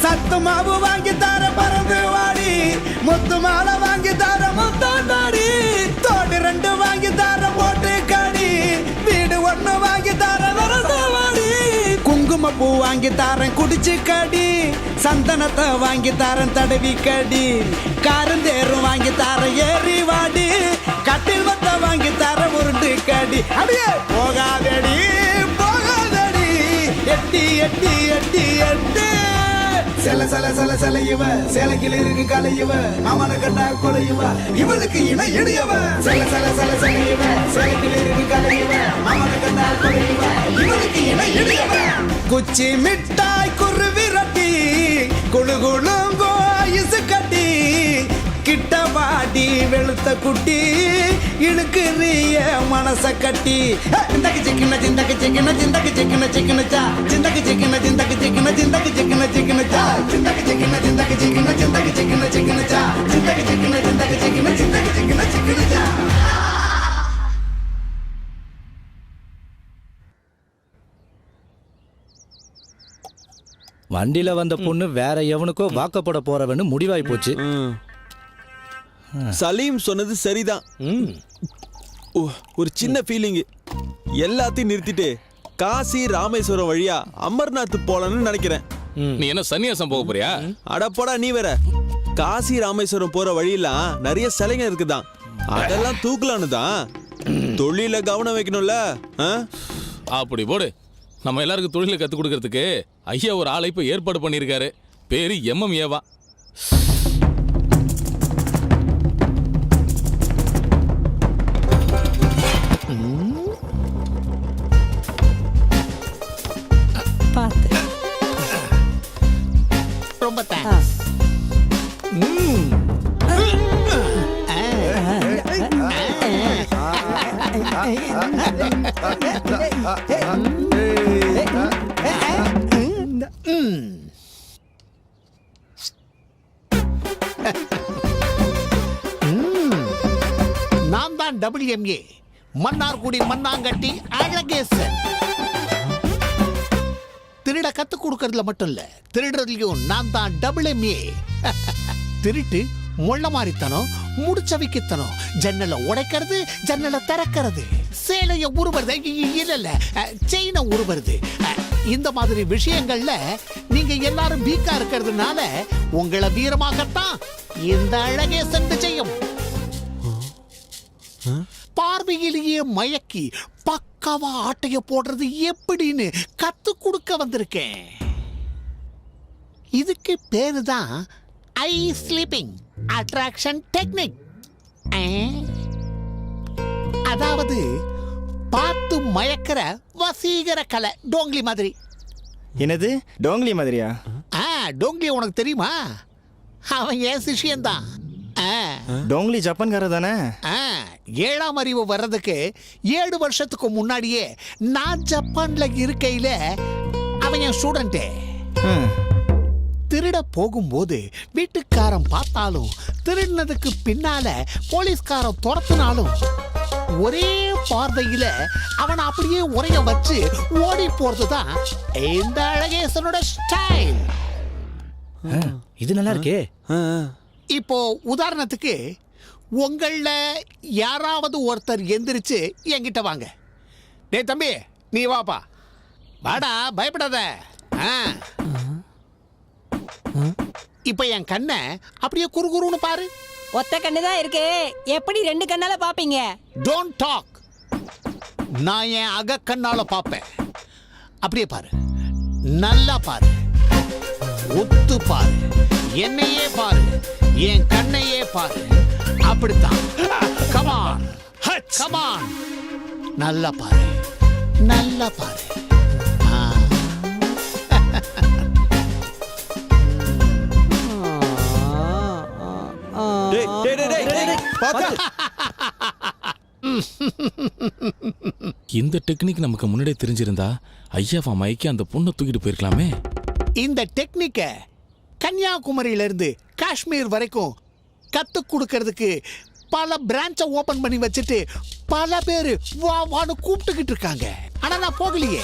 சத்து மாவு வாங்கி தர பறந்து வாடி முத்து மாலை வாங்கி தர முத்தாண்டாடி தோடு 2 வாங்கி தர போட்டு காடி வீடு 1 வாங்கி தர வரசவாடி குங்கும பூ வாங்கி தரேன் குடிச்சு கடி சந்தனத்தை வாங்கி தரேன் தடவி கடி காரந்தேரும் வாங்கி தர ஏறி வாடி கட்டில் வத்த வாங்கி தர உருண்டு கடி அப்படியே போகாதடி போகாதடி எட்டி எட்டி எட்டி எட்டி சல சல சல சல இவ சேலைக்கில் இருக்கு கலை இவ அவனை கண்டா கொலை இவ இவனுக்கு இணை இடையவ சல சல சல சல இவ சேலைக்கில் இருக்கு கலை இவ அவனை கண்டா கொலை இவ இவனுக்கு இணை இடையவ குச்சி மிட்டாய் குருவி ரொட்டி குளு குளுங்கோ ஐசு கட்டி கிட்ட பாடி வெளுத்த குட்டி இழுக்குறிய மனச கட்டி சிந்தக்கு சிக்கின சிந்தக்கு சிக்கின சிந்தக்கு சிக்கின சிக்கினச்சா சிந்தக்கு சிக்கின சிந்தக்கு சிக்கின சிந்தக்கு சிக்கின சிக்கினச்சா சிந்தக்கு சிக்கின சிந்தக்கு சிக்கின சிந்தக்கு சிக்கின சிக்கினச்சா சிந்தக்கு சிக்கின சிந்தக்கு சிக்கின சிந்தக்கு சிக்கின சிக்கினச்சா வண்டியில வந்த பொண்ணு வேற எவனுக்கோ வாக்கப்பட போறவன்னு முடிவாய் போச்சு. சலீம் சொன்னது சரிதான். ஒரு சின்ன ஃபீலிங். எல்லாத்தையும் நிறுத்திட்டு காசி ராமேஸ்வரம் வழியா அமர்நாத் போலான்னு நினைக்கிறேன். நீ என்ன சன்னியாசம் போக போறியா? அடப்படா நீ வேற. காசி ராமேஸ்வரம் போற வழியெல்லாம் நிறைய சிலைங்க இருக்குதான். அதெல்லாம் தூக்கலான்னு தான். தொழில கவனம் வைக்கணும்ல. அப்படி போடு. நம்ம எல்லாருக்கும் தொழிலை கற்றுக் கொடுக்கறதுக்கு ஐயா ஒரு ஆளை இப்போ ஏற்பாடு பண்ணியிருக்காரு. பேரு MMAவா. ரொம்ப தேங்க்ஸ். நான் தான் WMA மன்னார்குடி மண்ணாங்கட்டி அழகேசன். திருட கத்து கொடுக்கறதுல மட்டும் இல்ல, திருடுறதுலயும் நான் தான் WMA. திருட்டு முள்ள மாறித்தனம், முடிச்ச வைக்கத்தனம், ஜன்னலை உடைக்கிறது, ஜன்னலை திறக்கிறது, சேலைய உருவது, இல்ல செயினை உருவது. இந்த மாதிரி விஷயங்கள்ல நீங்க எல்லாரும் வீக்கா இருக்கிறதுனால உங்களை வீரமாகத்தான் இந்த அழகேசன் செய்யும். பார்வையிலேயே மயக்கி பக்காவா ஆட்டைய போடுறது எப்படின்னு கத்து கொடுக்க வந்திருக்கேன். இதுக்கு பேரு தான் ஐ ஸ்லீப்பிங் அட்ராக்ஷன் டெக்னிக். அதாவது பார்த்து மயக்கிற வசீகர கலை. டோங்லி மாதிரி. என்னது டோங்லி மாதிரியா? டோங்லி உனக்கு தெரியுமா? அவன் என் சிஷியன்தான். டோங்லி ஜப்பான்காரர் தானே? 7ஆம் அறிவு வர்றதுக்கு 7 வருஷத்துக்கு முன்னாடியே நான் ஜப்பான்ல இருக்கையில அவன் என் ஸ்டூடெண்ட். திருட போகும்போது வீட்டுக்காரன் பார்த்தாலும், திருடினதுக்கு பின்னால போலீஸ்காரன் துரத்தினாலும் ஒரே பார்வையில அவனை அப்படியே உரைய வச்சு ஓடி போறதுதான் இந்த அழகேசனோட ஸ்டைல். இது நல்லா இருக்கே. இப்போ உதாரணத்துக்கு உங்கள யாராவது ஒருத்தர் எந்திரிச்சு என்கிட்ட வாங்க. டேய் தம்பி, நீ வாப்பா. வாடா, பயப்படாத. இப்ப என் கண்ணை அப்படியே குறுகுறுன்னு பாரு. ஒத்த கண்ணு தான் இருக்கு, எப்படி 2 கண்ணால பாப்பீங்க? Don't talk. நான் என் அகக்கண்ணால பாப்பேன். அப்படியே பாரு, நல்லா பாரு, ஒத்து பாரு, என்னையே பாரு, என் கண்ணையே பாரு. அப்படித்தான். கமான் கமான், நல்லா பாரு, நல்லா பாரு. இந்த டெக்னிக் நமக்கு முன்னாடியே தெரிஞ்சிருந்தா ஐயாவா மைக்கி அந்த பொண்ணை தூக்கிட்டு போயிருக்கலாமே. இந்த டெக்னிக்க கன்னியாகுமரியில இருந்து காஷ்மீர் வரைக்கும் கத்து கொடுக்கறதுக்கு பல பிரான்ச்சை ஓபன் பண்ணி வச்சுட்டு பல பேரு வா வான்னு கூப்பிட்டுக்கிட்டு இருக்காங்க. ஆனா நான் போகலையே.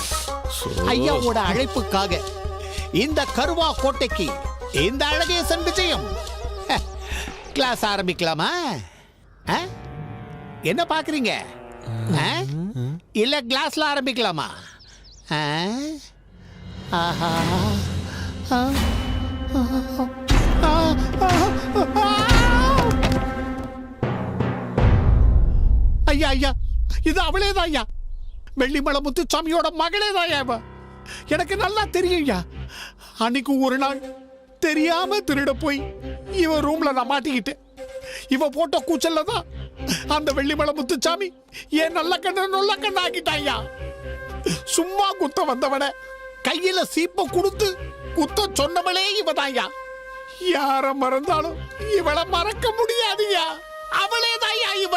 ஐயாவோட அழைப்புக்காக இந்த கருவா கோட்டைக்கு இந்த அழகேசன் விஜயம். கிளாஸ் ஆரம்பிக்கலாமா? என்ன பாக்குறீங்க? இல்ல கிளாஸ்ல ஆரம்பிக்கலாமா? ஆஹா, ஐயா ஐயா, இது அவளேதான் ஐயா. வெள்ளிமலை முத்துசாமியோட மகளேதான் ஐயா. எனக்கு நல்லா தெரியும் ஐயா. அன்னைக்கு ஒரு நாள் தெரியாம திருட போய் இவ ரூம்ல நான் மாட்டிக்கிட்டேன். இவ போட்ட கூச்சல்ல தான் அந்த வெள்ளிமலை முத்துசாமி ஏன் நல்ல கண்ண ஆக்கிட்டாயா. சும்மா குத்த வந்தவன கையில சீப்ப கொடுத்து குத்த சொன்னவளே இவதாயா. யார மறந்தாலும் இவளை மறக்க முடியாதுயா. அவளே தாயா இவ.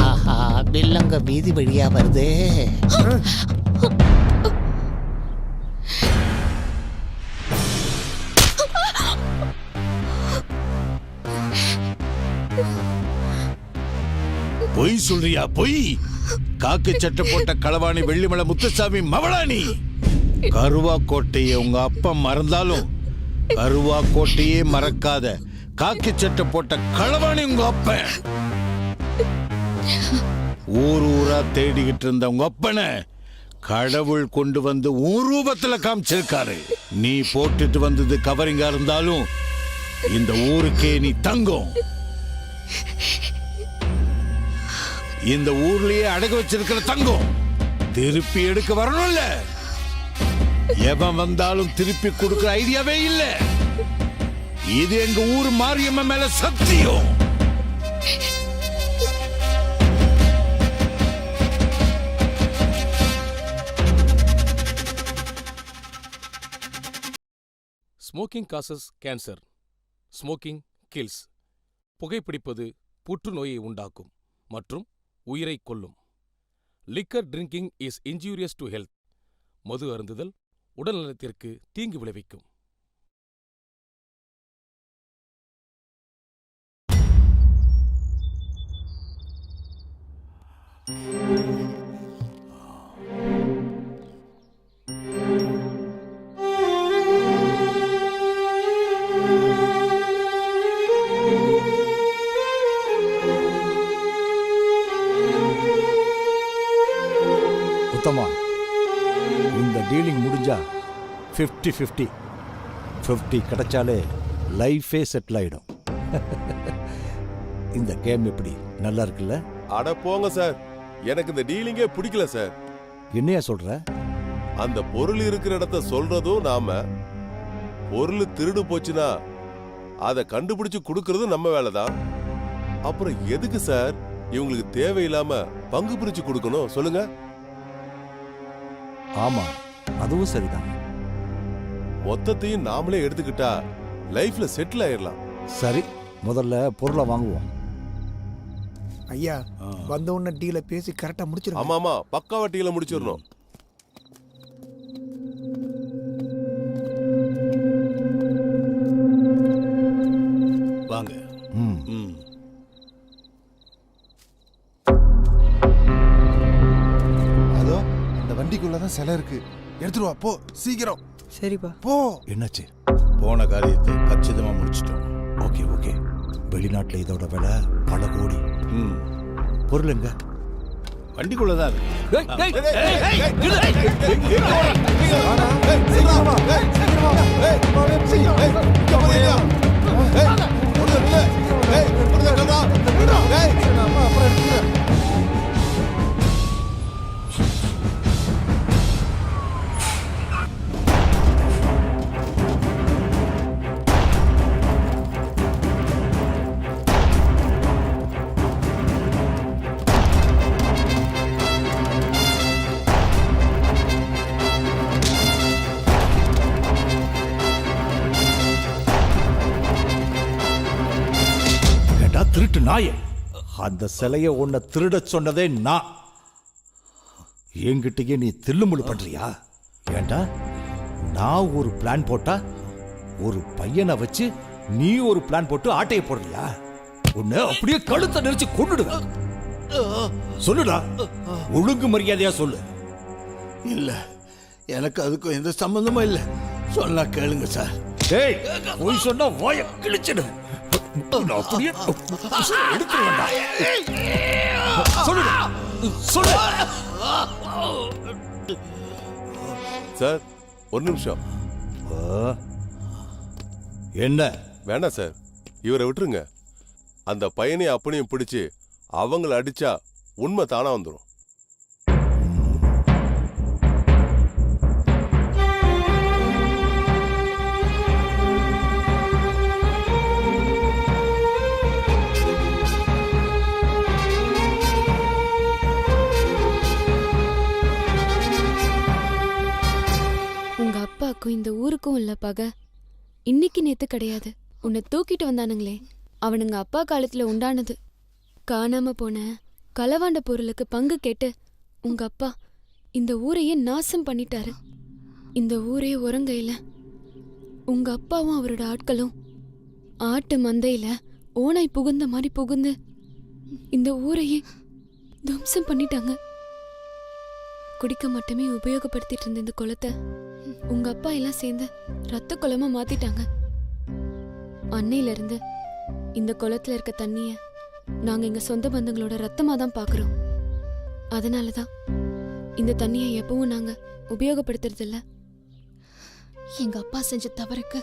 ஆஹா, வில்லங்க வீதி வழியா வருதே. பொய் சொல்றியா? பொய். காக்கு சட்டை போட்ட களவாணி வெள்ளிமலை முத்துசாமி மவளானி. கருவா கோட்டையை உங்க அப்பா மறந்தாலும் கருவா கோட்டையே மறக்காத காக்கி சட்டை போட்ட களவாணி உங்க அப்ப. ஊர் ஊரா தேடிக்கிட்டு இருந்த உங்க அப்பனை கடவுள் கொண்டு வந்து உன் ரூபத்துல காமிச்சிருக்காரு. நீ போட்டுட்டு வந்தது கவரிங்கா இருந்தாலும் இந்த ஊருக்கே நீ தங்கம். இந்த ஊர்லயே அடகு வச்சிருக்கிற தங்கம் திருப்பி எடுக்க வரணும்ல. எவன் வந்தாலும் திருப்பி கொடுக்கிற ஐடியாவே இல்ல. இது எங்க ஊர் மாரியம்ம மேல சத்தியம். Smoking causes cancer. Smoking kills. புகைப்பிடிப்பது புற்றுநோயை உண்டாக்கும் மற்றும் உயிரை கொல்லும். Liquor drinking is injurious to health. மது அருந்துதல் உடல் நலத்திற்கு தீங்கு விளைவிக்கும். உத்தமா, இந்த டீலிங் முடிஞ்சா 50-50. 50 கிடைச்சாலே லைஃபே செட்டில் ஆயிடும். இந்த கேம் எப்படி நல்லா இருக்குல்ல? அட போங்க சார், எனக்கு இந்த டீலிங்கே பிடிக்கல சார். என்னையா சொல்ற? அந்த பொருள் இருக்கிற இடத்த சொல்றதும் நாம, பொருள் திருடு போச்சுன்னா அதை கண்டுபிடிச்சு கொடுக்கறதும் நம்ம வேலைதான். அப்புறம் எதுக்கு சார் இவங்களுக்கு தேவையில்லாம பங்கு பிரிச்சு கொடுக்கணும் சொல்லுங்க? ஆமா, அதுவும் சரிதான். மொத்தத்தையும் நாமளே எடுத்துக்கிட்டா லைஃப்ல செட்டில் ஆயிடலாம். சரி, முதல்ல பொருளை வாங்குவோம். ஐயா, வந்த உடனே டீல பேசி கரெக்டா முடிச்சிருங்க. ஆமாமா, பக்காவா டீல முடிச்சிடணும். வாங்க. அதோ அந்த வண்டிக்குள்ளதான் சிலை இருக்கு. எடுத்துருவா போ, சீக்கிரம். சரிப்பா. போ. என்னாச்சு? போன காரியத்தை கச்சிதமா முடிச்சிட்டோம். Okay okay. வெளிநாட்டுல இதோட விலை பல கோடி. பொருள் எங்க? வண்டிக்குள்ளதான் திருட்டு நாயே, அந்த சிலைய உன்னை திருட சொன்னதே நான். என்கிட்டயே நீ தில்லுமுள்ளு பண்றியா? ஏண்டா நான் ஒரு பிளான் போட்டா ஒரு பையனை வச்சு நீ ஒரு பிளான் போட்டு ஆட்டைய போடுறியா? உன்னை அப்படியே கழுத்தை நெரிச்சு கொண்டுடுவேன். சொல்லுடா, ஒழுங்கு மரியாதையா சொல்லு. இல்ல, எனக்கு அதுக்கும் எந்த சம்பந்தமும் இல்ல. சொன்னா கேளுங்க சார். டேய், போய் சொன்னா வாயை கிழிச்சிடு. அப்படியே எடுத்துருவேண்டா. சொல்லுடா, சொல்லு. சார் ஒரு நிமிஷம். என்ன? வேண்டாம் சார், இவரை விட்டுருங்க. அந்த பையனையும் அப்பனையும் பிடிச்சு அவங்கள அடிச்சா உண்மை தானா வந்துடும். உங்க அப்பாக்கும் இந்த ஊருக்கும் உள்ள பகை இன்னைக்கு நேத்து கிடையாது. உன்னை தூக்கிட்டு வந்தானுங்களே, அவனுங்க அப்பா காலத்துல உண்டானது. காணாம போன களவாண்ட பொருளுக்கு பங்கு கேட்டு உங்க அப்பா இந்த ஊரையே நாசம் பண்ணிட்டாரு. இந்த ஊரே உரங்கையில உங்க அப்பாவும் அவரோட ஆட்களும் ஆட்டு மந்தையில ஓனாய் புகுந்த மாதிரி புகுந்து இந்த ஊரையே துவம்சம் பண்ணிட்டாங்க. குடிக்க மட்டுமே உபயோகப்படுத்திட்டு இருந்த இந்த குளத்தை உங்க அப்பா எல்லாம் சேர்ந்து ரத்த குளமா மாத்திட்டாங்க. அன்னையில இருந்து இந்த குளத்துல இருக்க தண்ணிய நாங்க எங்க சொந்த பந்தங்களோட ரத்தமா தான் பாக்குறோம். அதனாலதான் இந்த தண்ணியை எப்பவும் நாங்க உபயோகப்படுத்துறது இல்ல. எங்க அப்பா செஞ்ச தவறுக்கு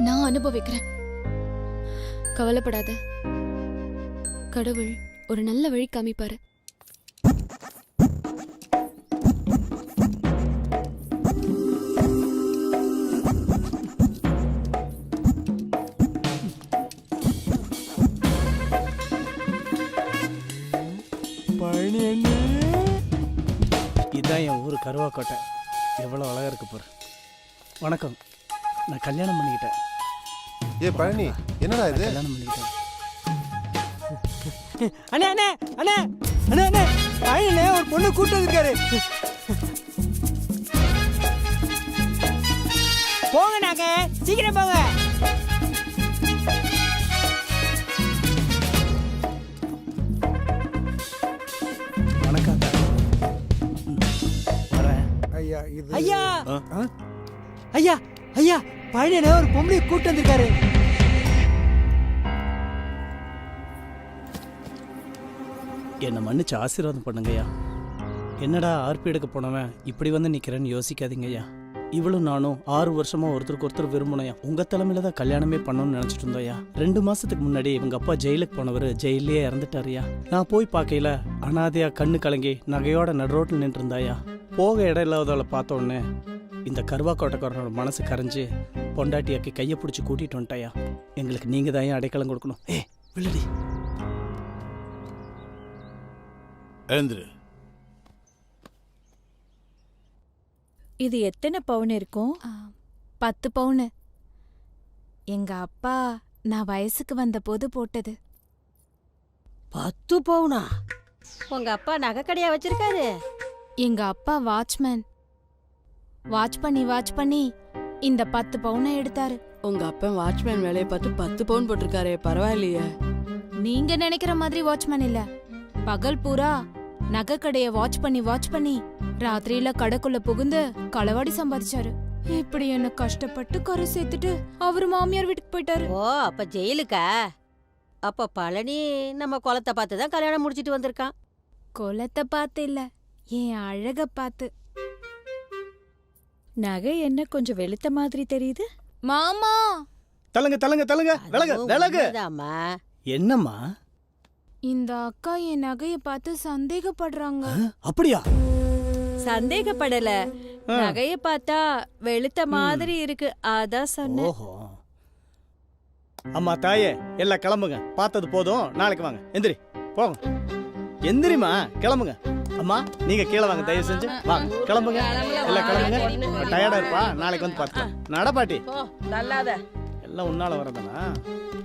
நான் அனுபவிக்கிறேன். கவலைப்படாத, கடவுள் ஒரு நல்ல வழி காமிப்பாரு. இதான் என் ஊர் கருவாக்கோட்டை. எவ்வளோ அழகா இருக்கு பாரு. வணக்கம், நான் கல்யாணம் பண்ணிக்கிட்டேன். ஏ பழனி, என்னடா இது? கல்யாணம் பண்ணிக்கிட்டேன். அண்ணே அண்ணே அண்ணே அண்ணே அண்ணே பழனிலே ஒரு பொண்ணு கூட்டு இருக்காரு. போங்க, நாங்க சீக்கிரம் போங்க. வணக்கம் வரேன். ஐயா இது ஐயா ஐயா ஐயா பழனியில ஒரு பொம்பளை கூட்டு வந்திருக்காரு. என்னை மன்னிச்சு ஆசீர்வாதம் பண்ணுங்கய்யா. என்னடா ஆர்பி எடுக்க போனவன் இப்படி வந்து நிக்கிறேன்னு யோசிக்காதீங்கய்யா. இவளும் நானும் 6 வருஷமா ஒருத்தருக்கு ஒருத்தர் விரும்பினையா. உங்க தலைமையில தான் கல்யாணமே பண்ணணும்னு நினைச்சிட்டு இருந்தோயா. 2 மாசத்துக்கு முன்னாடி இவங்க அப்பா ஜெயிலுக்கு போனவர் ஜெயிலே இறந்துட்டாருயா. நான் போய் பார்க்கையில அனாதையா கண்ணு கலங்கி நகையோட நடுரோட்டில் நின்று இருந்தாயா. போக இடம் இல்லாதவளை பார்த்த உடனே இந்த கருவாக்கோட்டைக்காரனோட மனசு கரைஞ்சு பொண்டாட்டியாக்கி கையை பிடிச்சி கூட்டிட்டு வந்துட்டாயா. எங்களுக்கு நீங்க தான் ஏன் அடைக்கலம் கொடுக்கணும். விழுடி எழுந்துரு. இது எத்தனை பவுன் இருக்கும்? 10 பவுனு. எங்க அப்பா நான் வயசுக்கு வந்த போது போட்டது. 10 பவுனா? உங்க அப்பா நகைக்கடையா வச்சிருக்காரு? எங்க அப்பா வாட்ச்மேன். வாட்ச் பண்ணி இந்த 10 பவுனை எடுத்தாரு. உங்க அப்பா வாட்ச்மேன் வேலையை பார்த்து 10 பவுன் போட்டிருக்காரு. பரவாயில்லையே. நீங்க நினைக்கிற மாதிரி வாட்ச்மேன் இல்ல. பகல் பூரா நகைக்கடைய வாட்ச் பண்ணி ராத்திரியில கடைக்குள்ள புகுந்து களவாடி சம்பாதிச்சாரு. இப்படி என்ன கஷ்டப்பட்டு கரை சேர்த்துட்டு அவரு மாமியார் வீட்டுக்கு போயிட்டாரு. ஓ, அப்ப ஜெயிலுக்கா? அப்ப பழனி நம்ம குளத்தை பார்த்து தான் கல்யாணம் முடிச்சிட்டு வந்திருக்கான். குலத்தை பார்த்து இல்ல, என் அழக பார்த்து. நகை என்ன கொஞ்சம் வெளுத்த மாதிரி தெரியுது. மாமா தள்ளுங்க தள்ளுங்க தள்ளுங்க, விலகு விலகு. என்னம்மா? இந்த அக்கா என் நகைய பார்த்து சந்தேகப்படுறாங்க. அப்படியா? சந்தேகப்படல, நகைய பார்த்தா வெளுத்த மாதிரி இருக்கு, அதான் சொன்னேன். ஓஹோ. அம்மா தாயே, எல்லாம் கிளம்புங்க. பார்த்தது போதும், நாளைக்கு வாங்க. எந்திரி போங்க. எந்திரிமா, கிளம்புங்க. அம்மா நீங்க கீழே வாங்க, தயவு செஞ்சு வாங்க. கிளம்புங்க, எல்லாம் கிளம்புங்க. டயர்டா இருப்பா, நாளைக்கு வந்து பார்த்துக்கலாம். நடப்பாட்டி எல்லாம் உன்னால வரதானா?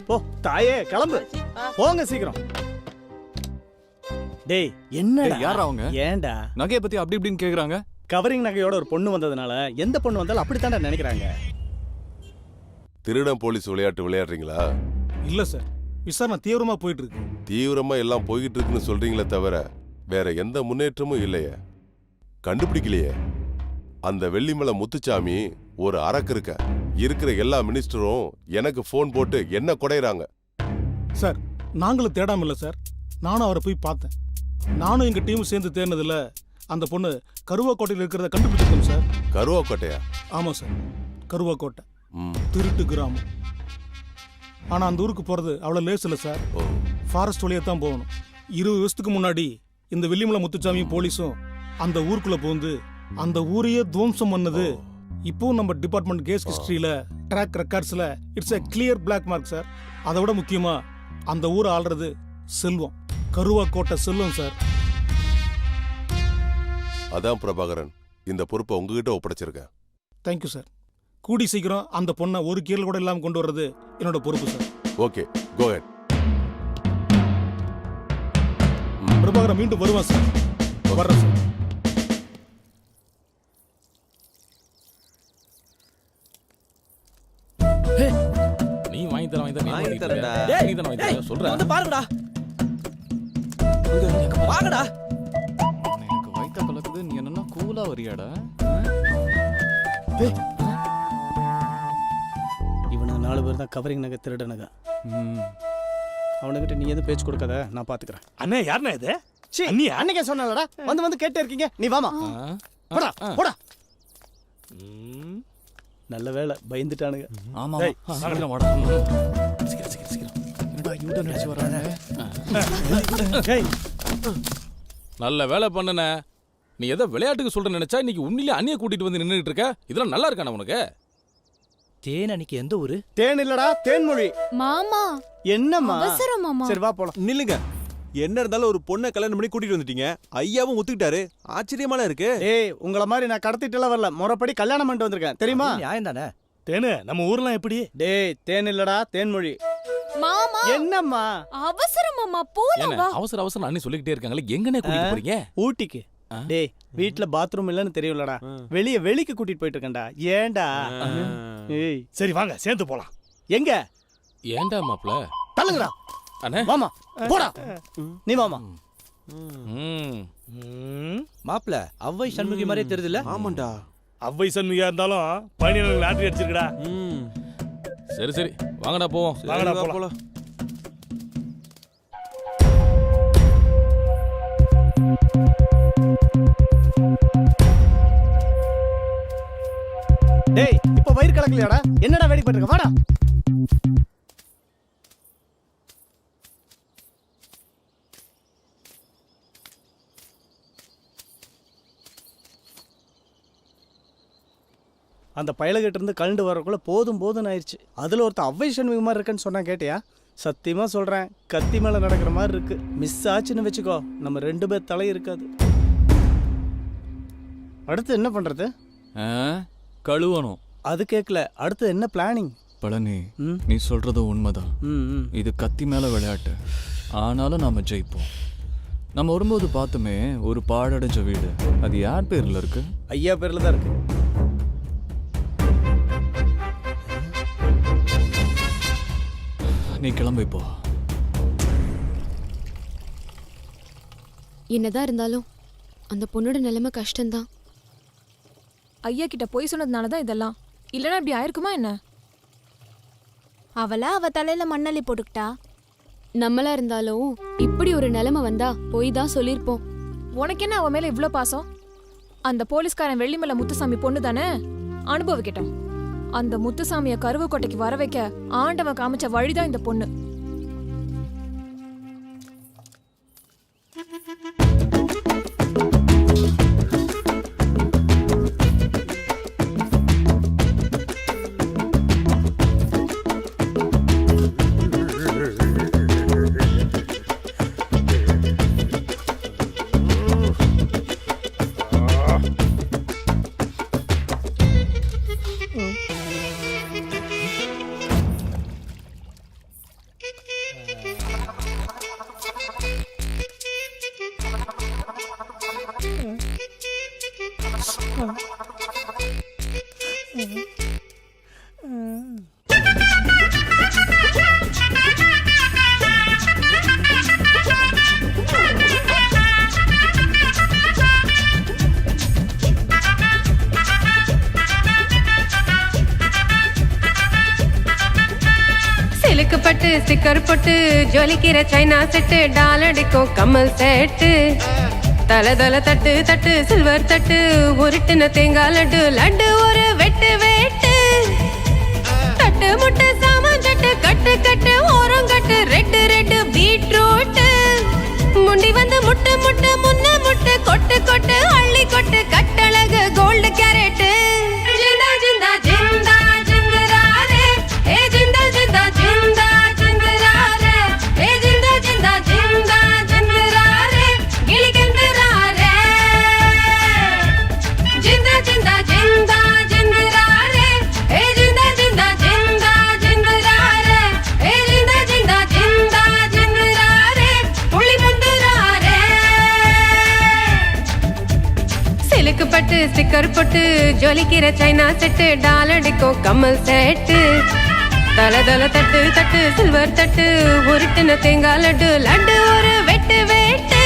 போ தாயே, கிளம்பு. போங்க சீக்கிரம். டேய் என்னடா யாரா அவங்க? ஏன்டா நகையை பத்தி அப்படி இப்படின்னு கேக்குறாங்க? கவரிங் நகையோட ஒரு பொண்ணு வந்ததுனால எந்த பொண்ணு வந்தாலும் அப்படித்தாண்டா நினைக்கிறாங்க. திருடன் போலீஸ் விளையாட்டு விளையாடுறீங்களா? இல்ல சார், விசாரணை தீவிரமா போயிட்டு இருக்கு. தீவிரமா எல்லாம் போய்கிட்டு இருக்குன்னு சொல்றீங்களே தவிர வேற எந்த முன்னேற்றமும் இல்லையே. கண்டுபிடிக்கலையே. அந்த வெள்ளிமலை முத்துச்சாமி ஒரு அரக்கு இருக்க. இருக்கிற எல்லா மினிஸ்டரும் எனக்கு போன் போட்டு என்ன குடையறாங்க. சார் நாங்களும் தேடாம இல்ல சார், நானும் அவரை போய் பார்த்தேன். நானும் எங்க டீம் சேர்ந்து தேடினதுல அந்த பொண்ணு கருவாக்கோட்டையில் இருக்கிறத கண்டுபிடிச்சிருக்கோம் சார். கருவாக்கோட்டையா? ஆமா சார், கருவாக்கோட்டை திருட்டு கிராமம். ஆனா அந்த ஊருக்கு போறது அவ்வளவு லேஸ் இல்ல சார். ஃபாரஸ்ட் வழியா தான் போகணும். 20 வருஷத்துக்கு முன்னாடி இந்த வெள்ளிமலை முத்துச்சாமியும் போலீஸும் அந்த ஊருக்குள்ள போந்து அந்த ஊரையே துவம்சம் பண்ணது இப்போ நம்ம டிபார்ட்மெண்ட் கேஸ் ஹிஸ்டரியில ட்ராக் ரெக்கார்ட்ஸ்ல it's a clear black mark sir. அதை விட முக்கியமா அந்த ஊரை ஆள்றது செல்வம், கருவாக்கோட்டை செல்வம் சார். அதான் பிரபாகரன், இந்த பொறுப்பை உங்ககிட்ட ஒப்படைச்சிருக்கேன். Thank you sir. கூடி சீக்கிரம் அந்த பொண்ணை ஒரு கீழ் கூட இல்லாம கொண்டு வர்றது என்னோட பொறுப்பு சார். ஓகே, கோ ஹெட். பிரபாகரன் மீண்டும் வருவான் சார். வர்றேன் சார். நீ வாங்கி தர சொல்றேன். பாருங்கடா, வாங்கடா. எனக்கு வயித்த கலக்குது, நீ என்னன்னா கூலா வரியாடா? இவனுக்கு 4 பேர் தான் கவரிங் நகை திருட நகை. அவனுக்கிட்ட நீ எதுவும் பேச்சு கொடுக்காத, நான் பாத்துக்கிறேன். அண்ணே யாருண்ணே இது? அன்னைக்கே சொன்னலடா, வந்து வந்து கேட்டே இருக்கீங்க. நீ வாமா, போடா போடா. நல்ல வேலை பயந்துட்டானுங்க. ஆமா சீக்கிரம் வாடா. நல்ல வேலை பண்ணன. நீ ஏதோ விளையாட்டுக்கு சொல்ற நினைச்சா இன்னைக்கு உன்னிலே அண்ணிய கூட்டிட்டு வந்து நின்னுட்டு இருக்க. இதெல்லாம் நல்லா இருக்கானே உனக்கு? தேன் அன்னைக்கு எந்த ஊரு? தேன் இல்லடா, தேன்மொழி. மாமா என்னம்மா? அவசரம் மாமா. சரி வா போலாம். நில்லுங்க. என்ன இருந்தாலும் ஒரு பொண்ணை கல்யாணம் பண்ணி கூட்டிட்டு வந்துட்டீங்க. ஐயாவும் ஒத்துக்கிட்டாரு. ஆச்சரியமான இருக்கு. ஏய், உங்கள மாதிரி நான் கடத்திட்டுலாம் வரல, முறைப்படி கல்யாணம் பண்ணிட்டு வந்திருக்கேன், தெரியுமா? நியாயம் தானே. தேனு நம்ம ஊர்லாம் எப்படி? டேய், தேன் இல்லடா, தேன்மொழி. மாமா என்னம்மா? அவசரம் மாமா, போலாம் வா. அவசர அவசரம் அண்ணி சொல்லிக்கிட்டே இருக்காங்களே, எங்கனே கூட்டிட்டு போறீங்க? ஊட்டிக்கு. டேய், வீட்ல பாத்ரூம் இல்லன்னு தெரியும்லடா, வெளிக்கு கூட்டிட்டு போயிட்டு இருக்கேன்டா. ஏன்டா? ஏய் சரி வாங்க சேர்ந்து போலாம். எங்க? ஏன்டா மாப்ள? தள்ளுங்கடா. அண்ணே வாமா, போடா. நீ வாமா. மாப்ள அவ்வை சண்முகி மாதிரியே தெரியுதுல்ல? ஆமாண்டா. அவ்வை சண்முகியா இருந்தாலும் பையனுக்கு லாட்டரி அடிச்சிருக்கடா. சரி சரி வாங்கடா போவோம். வாங்கடா போலாம். டேய், இப்ப வயிறு கலக்கலையாடா? என்னடா வேடிக்கை பண்ணிருக்க? வாடா. அந்த பயலகிட்ட இருந்து கலண்டு வரக்குள்ள போதும் போதும்னு ஆயிடுச்சு. அதுல ஒருத்தன் அவ்வை சண்முகி மாதிரி இருக்குன்னு சொன்னா கேட்டியா? சத்தியமா சொல்றேன், கத்தி மேல நடக்கிற மாதிரி இருக்கு. மிஸ் ஆச்சுன்னு வச்சுக்கோ, நம்ம 2 பேர் தலை இருக்காது. அடுத்து என்ன பண்றது? கழுவணும். அது கேட்கல. அடுத்து என்ன பிளானிங்? பழனி, நீ சொல்றது உண்மைதான். இது கத்தி மேல விளையாட்டு. ஆனாலும் நாம ஜெயிப்போம். நம்ம வரும்போது பார்த்துமே ஒரு பாழடைஞ்ச வீடு. அது யார் பேர்ல இருக்கு? ஐயா பேர்ல தான் இருக்கு. நீ கிளம்பி போ. என்னதான் இருந்தாலும் அந்த பொண்ணோட நிலைமை கஷ்டம்தான். ஐயா கிட்ட போய் சொன்னதுனாலதான் இதெல்லாம். இல்லனா இப்படி ஆயிருக்குமா என்ன? அவளா அவ தலையில மண்ணள்ளி போட்டுக்கிட்டா. நம்மளா இருந்தாலும் இப்படி ஒரு நிலைமை வந்தா போய் தான் சொல்லிருப்போம். உனக்கு என்ன அவன் மேல இவ்ளோ பாசம்? அந்த போலீஸ்காரன் வெள்ளிமலை முத்துசாமி பொண்ணு தானே, அனுபவிக்கட்டும். அந்த முத்துசாமிய கருவக்கோட்டைக்கு வர வைக்க ஆண்டவன் காமிச்ச வழிதான் இந்த பொண்ணு. பட்டு ஸ்டிக்கர் போட்டு ஜொலிக்கிற சைனா செட்டு, டாலடிக்கும் கம்மல் செட்டு, தலை தலை தட்டு தட்டு சில்வர் தட்டு, உருட்டுன தேங்காய் லட்டு, லட்டு ஒரு வெட்டு வெட்டு, தட்டு முட்டு சாமான் சட்டு, கட்டு கட்டு ஓரம் கட்டு, ரெட்டு ரெட்டு பீட்ரூட், முண்டி வந்து முட்டு முட்டு முன்ன முட்டு, கொட்டு கொட்டு அள்ளி கொட்டு, கட்டழகு கோல்டு கேரட்டு, ஜிந்தா ஜிந்தா ஜிந்தா ஜிந்தராரே, ஏ ஜிந்தா ஜிந்தா ஜிந்தா ஜிந்தராரே, ஏ ஜிந்தா ஜிந்தா ஜிந்தா ஜிந்தராரே, கிளிகந்தராரே, ஜிந்தா ஜிந்தா ஜிந்தா ஜிந்தராரே, ஏ ஜிந்தா ஜிந்தா ஜிந்தா ஜிந்தராரே, ஏ ஜிந்தா ஜிந்தா ஜிந்தா ஜிந்தராரே, புள்ளி பந்தராரே. சிலுக்கு பட்டு ஸ்டிக்கர் போட்டு ஜொலிக்கிற சைனா செட்டு, டாலடிக்கும் கம்மல் செட்டு, தலை தலை தட்டு தட்டு சில்வர் தட்டு, உருட்டுன தேங்காய் லட்டு, லட்டு ஒரு வெட்டு வெட்டு.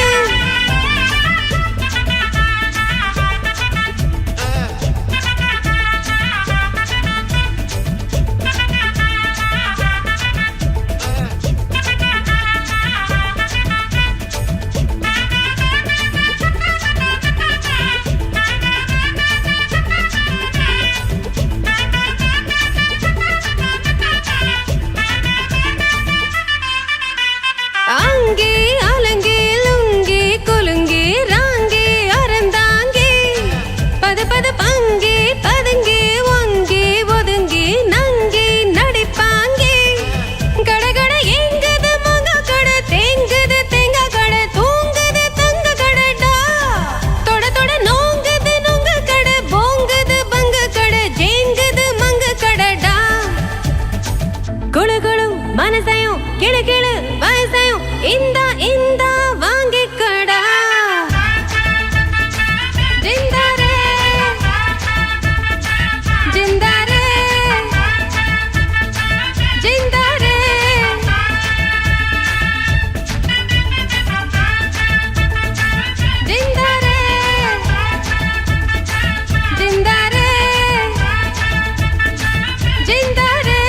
அங்கி அலங்கி லுங்கி குலுங்கி ராங்கி அறந்தாங்கி, பது பது பங்கி பதுங்கி ஒங்கி ஒதுங்கி நங்கி நடிப்பாங்கி, கடகட எங்குது மங்க கடை, தேங்குது தேங்க கடை, தூங்குது தங்க கடைடா, தொட தொட நோங்குது நொங்க கடை, போங்குது பங்கு கடை, ஜேங்குது மங்க கடைடா, குழு குழு மனசையும் கிளு கிளு வயசையும் இந்த இந்த வாங்கிக்கடா, ஜிந்தாரே ஜிந்தாரே ஜிந்தாரே, ஜிந்தாரே ஜிந்தாரே ஜிந்தாரே.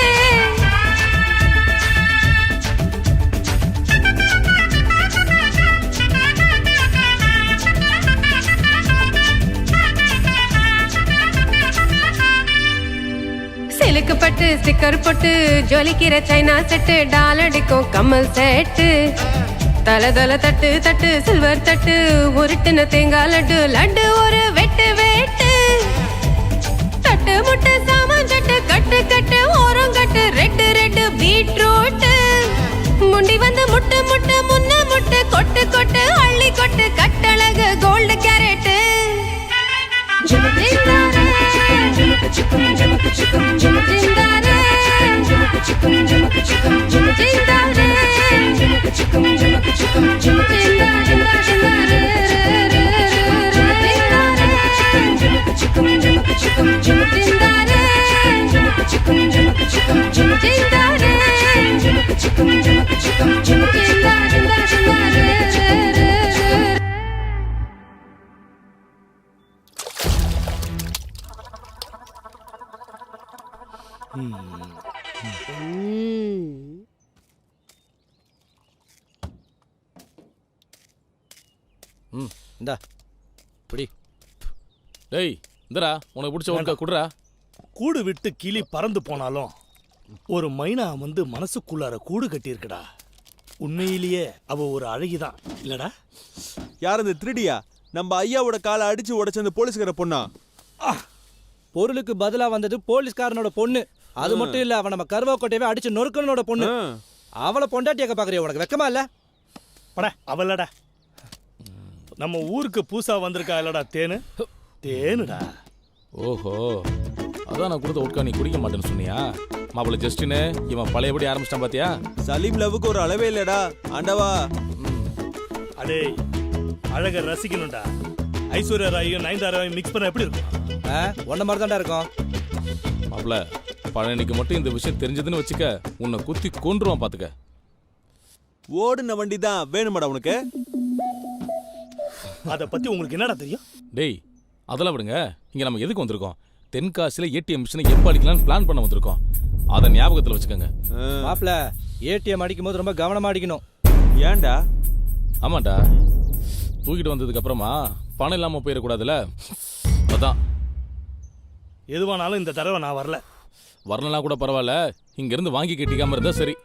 சிலுக்கு பட்டு ஸ்டிக்கர் போட்டு ஜொலிக்கிற சைனா செட்டு, டாலடிக்கும் கம்மல் செட்டு, தலை தலை தட்டு தட்டு சில்வர் தட்டு, உருட்டுன தேங்காய் லட்டு, லட்டு ஒரு வெட்டு வெட்டு, தட்டு முட்டு சாமான் சட்டு, கட்டு கட்டு ஓரம் கட்டு, ரெட்டு ரெட்டு பீட்ரூட், முண்டி வந்து முட்டு முட்டு முன்ன முட்டு, கொட்டு கொட்டு அள்ளி கொட்டு, கட்டழகு கோல்டு கேரட்டு, ஜிந்தாரே ஜிமுக்கு சிக்கும் ஜிமுக்கு சிக்கும் ஜிமுக்கு ஜிந்தாரே ஜிமுக்கு சிக்கும் ஜிமுக்கு சிக்கும் ஜிமுக்கு ஜிந்தாரே ஜிமுக்கு சிக்கும் ஜிமுக்கு சிக்கும் ஜிமுக்கு ஜிந்தாரே ஜிமுக்கு சிக்கும் ஜிமுக்கு சிக்கும் ஜிமுக்கு ஜிந்தாரே ஜிமுக்கு சிக்கும் ஜிமுக்கு சிக்கும் ஜிமுக்கு ஜிந்தாரே ஜிமுக்கு சிக்கும் ஜிமுக்கு சிக்கும் ஜிமுக்கு ஜிந்தாரே. இந்தா பிடி. டேய் இந்தடா உனக்கு பிடிச்ச ஒன்றை குடுறா. கூடு விட்டு கிளி பறந்து போனாலும் ஒரு மைனா வந்து மனசுக்குள்ளார கூடு கட்டியிருக்குடா. உண்மையிலேயே அவ ஒரு அழகிதான் இல்லடா? யார் அந்த திருடியா? நம்ம ஐயாவோட காலை அடிச்சு உடைச்ச அந்த போலீஸ்கார பொண்ணா? பொருளுக்கு பதிலா வந்தது போலீஸ்காரனோட பொண்ணு. அது மட்டும் இல்ல, அவன் நம்ம கருவாக்கோட்டையவே அடிச்சு நொறுக்கனோட பொண்ணு. அவளை பொண்டாட்டியாக்க பாக்குறிய? உனக்கு வெக்கமா இல்ல? பட அவளடா நம்ம ஊருக்கு பூசா வந்திருக்கா இல்லடா தேனு. தேனுடா. ஓஹோ, அதான் நான் கொடுத்த உட்கா நீ குடிக்க மாட்டேன்னு சொன்னியா? மாப்பிள்ள ஜஸ்டின்னு இவன் பழையபடி ஆரம்பிச்சிட்டான் பாத்தியா? சலீம் லவ்வுக்கு ஒரு அளவே இல்லடா ஆண்டவா. அடே அழக ரசிக்கணும்டா. ஐஸ்வர்யா ராயும் நயன்தாராவையும் மிக்ஸ் பண்ண எப்படி இருக்கும்? ஒன்ன மாதிரி தான்டா இருக்கும். மாப்பிள்ள பழனிக்கு மட்டும் இந்த விஷயம் தெரிஞ்சதுன்னு வச்சுக்க, உன்னை குத்தி கொன்றுவான் பாத்துக்க. ஓடுன வண்டி தான் வேணுமாடா உனக்கு? அத பத்தி உங்களுக்கு என்னடா தெரியும்? டேய் அதெல்லாம் விடுங்க. இங்க நம்ம எதுக்கு வந்திருக்கோம்? தென்காசியில ஏடிஎம் மிஷினை எப்ப அடிக்கலாம்னு பிளான் பண்ண வந்திருக்கோம். அதை ஞாபகத்துல வச்சுக்கோங்க. மாப்பிள்ள ஏடிஎம் அடிக்கும் போது ரொம்ப கவனமா அடிக்கணும். ஏன்டா? ஆமாண்டா, தூக்கிட்டு வந்ததுக்கு அப்புறமா பணம் இல்லாம போயிடக்கூடாதுல, அதான். எதுவானாலும் இந்த தடவை நான் வரல. வரலாம் கூட பரவாயில்ல, இங்க இருந்து வாங்கி கட்டிக்காம இருந்தா சரி.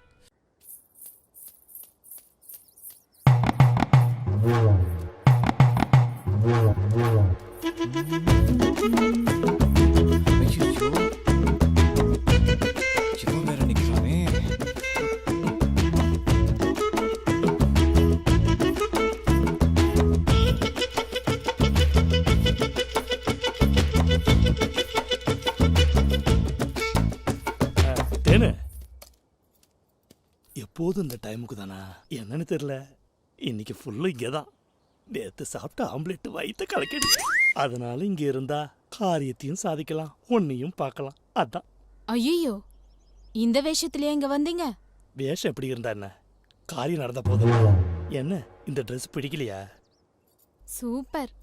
தேனு எப்போதும் இந்த டைமுக்கு தானா என்னன்னு தெரியல. இன்னைக்கு ஃபுல்லு இங்கதான். நேத்து சாப்பிட்ட ஆம்லெட் வயிற்ற கலக்கிடு. அதனால இங்க இருந்தா காரியத்தையும் சாதிக்கலாம், ஒன்னையும் பார்க்கலாம். அதான். ஐயோ, இந்த வேஷத்திலேயே இங்க வந்தீங்க? வேஷம் எப்படி இருந்தா என்ன, காரியம் நடந்த போதும். என்ன இந்த ட்ரெஸ் பிடிக்கலையா? சூப்பர்,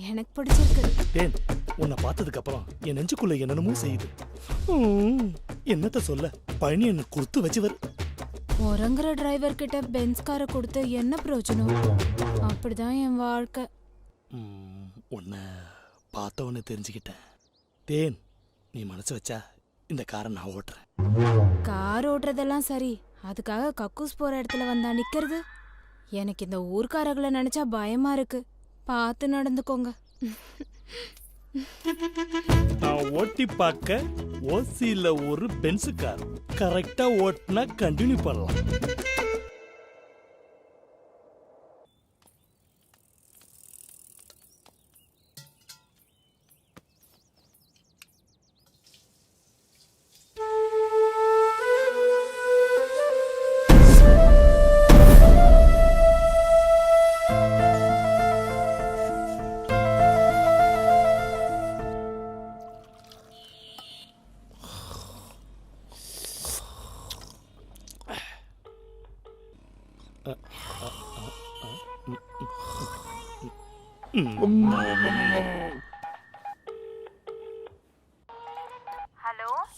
எனக்கு பிடிச்சிருக்கு. தேன், உன்னை பார்த்ததுக்கு அப்புறம் என் நெஞ்சுக்குள்ள என்னென்னமோ செய்யுது. என்னத்த சொல்ல, பழனி என்ன கொடுத்து வச்சுவர். உறங்குற டிரைவர் கிட்ட பென்ஸ் காரை கொடுத்து என்ன பிரயோஜனம்? அப்படிதான் என் வாழ்க்கை. உன்னை பார்த்தவன்னு தெரிஞ்சுக்கிட்டேன். தேன், நீ மனசு வச்சா இந்த காரை நான் ஓட்டுறேன். கார் ஓட்டுறதெல்லாம் சரி, அதுக்காக கக்கூஸ் போற இடத்துல வந்தா நிக்கிறது? எனக்கு இந்த ஊர்க்காரர்களை நினைச்சா பயமா இருக்கு. பார்த்து நடந்துக்கோங்க. நான் ஓட்டி பார்க்க ஓசியில ஒரு பென்ஸ் கார் கரெக்டா ஓட்டினா கண்டினியூ பண்ணலாம்.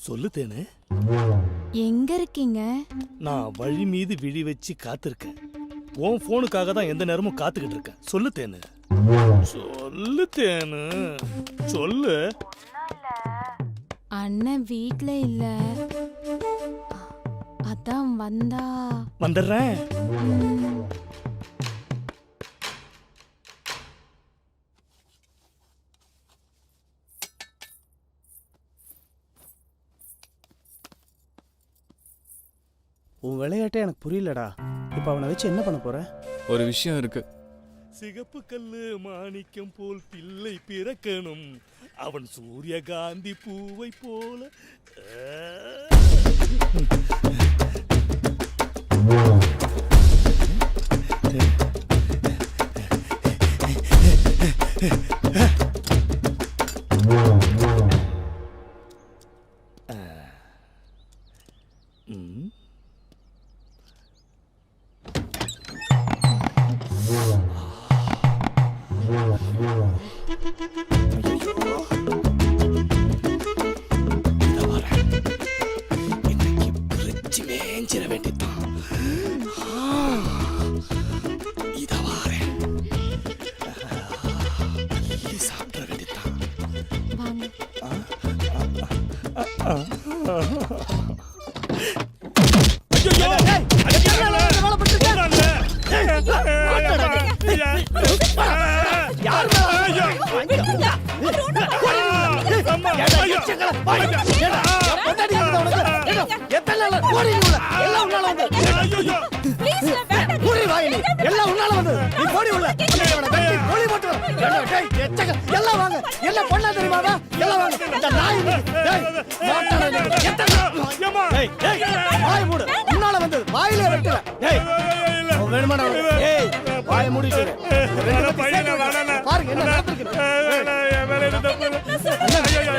சொல்லு தேனு. எங்க இருக்கீங்க? நான் வழி மீது விழி வச்சு காத்திருக்கேன். உன் போனுக்காக தான் எந்த நேரமும் காத்துக்கிட்டு இருக்கேன். சொல்லு தேனு. சொல்லு தேனு, சொல்லு. அண்ணன் வீட்ல இல்ல, அதான் வந்தா வந்துடுறேன். உன் விளையாட்டே எனக்கு புரியலடா. இப்ப அவனை வச்சு என்ன பண்ண போற? ஒரு விஷயம் இருக்கு. சிகப்பு கல்லு மாணிக்கம் போல் பிள்ளை பிறக்கணும், அவன் சூரியகாந்தி பூவை போல. மேஞ்சிட வேண்டியதான். இத வாரேன். எத்தனை நாள் ஓடி உள்ள எல்லாம் உன்னால வந்து ஓடி வாய் நீ எல்லாம் உன்னால வந்து நீ ஓடி உள்ள கோழி போட்டு எல்லாம் வாங்க என்ன பண்ணா தெரியுமாடா எல்லாம் வாங்க இந்த நாய் வாய் மூடு உன்னால வந்து வாயிலே வெட்டுற வேணுமாடா ஏய் வாய் மூடிட்டு பாருங்க என்ன நடந்துருக்கு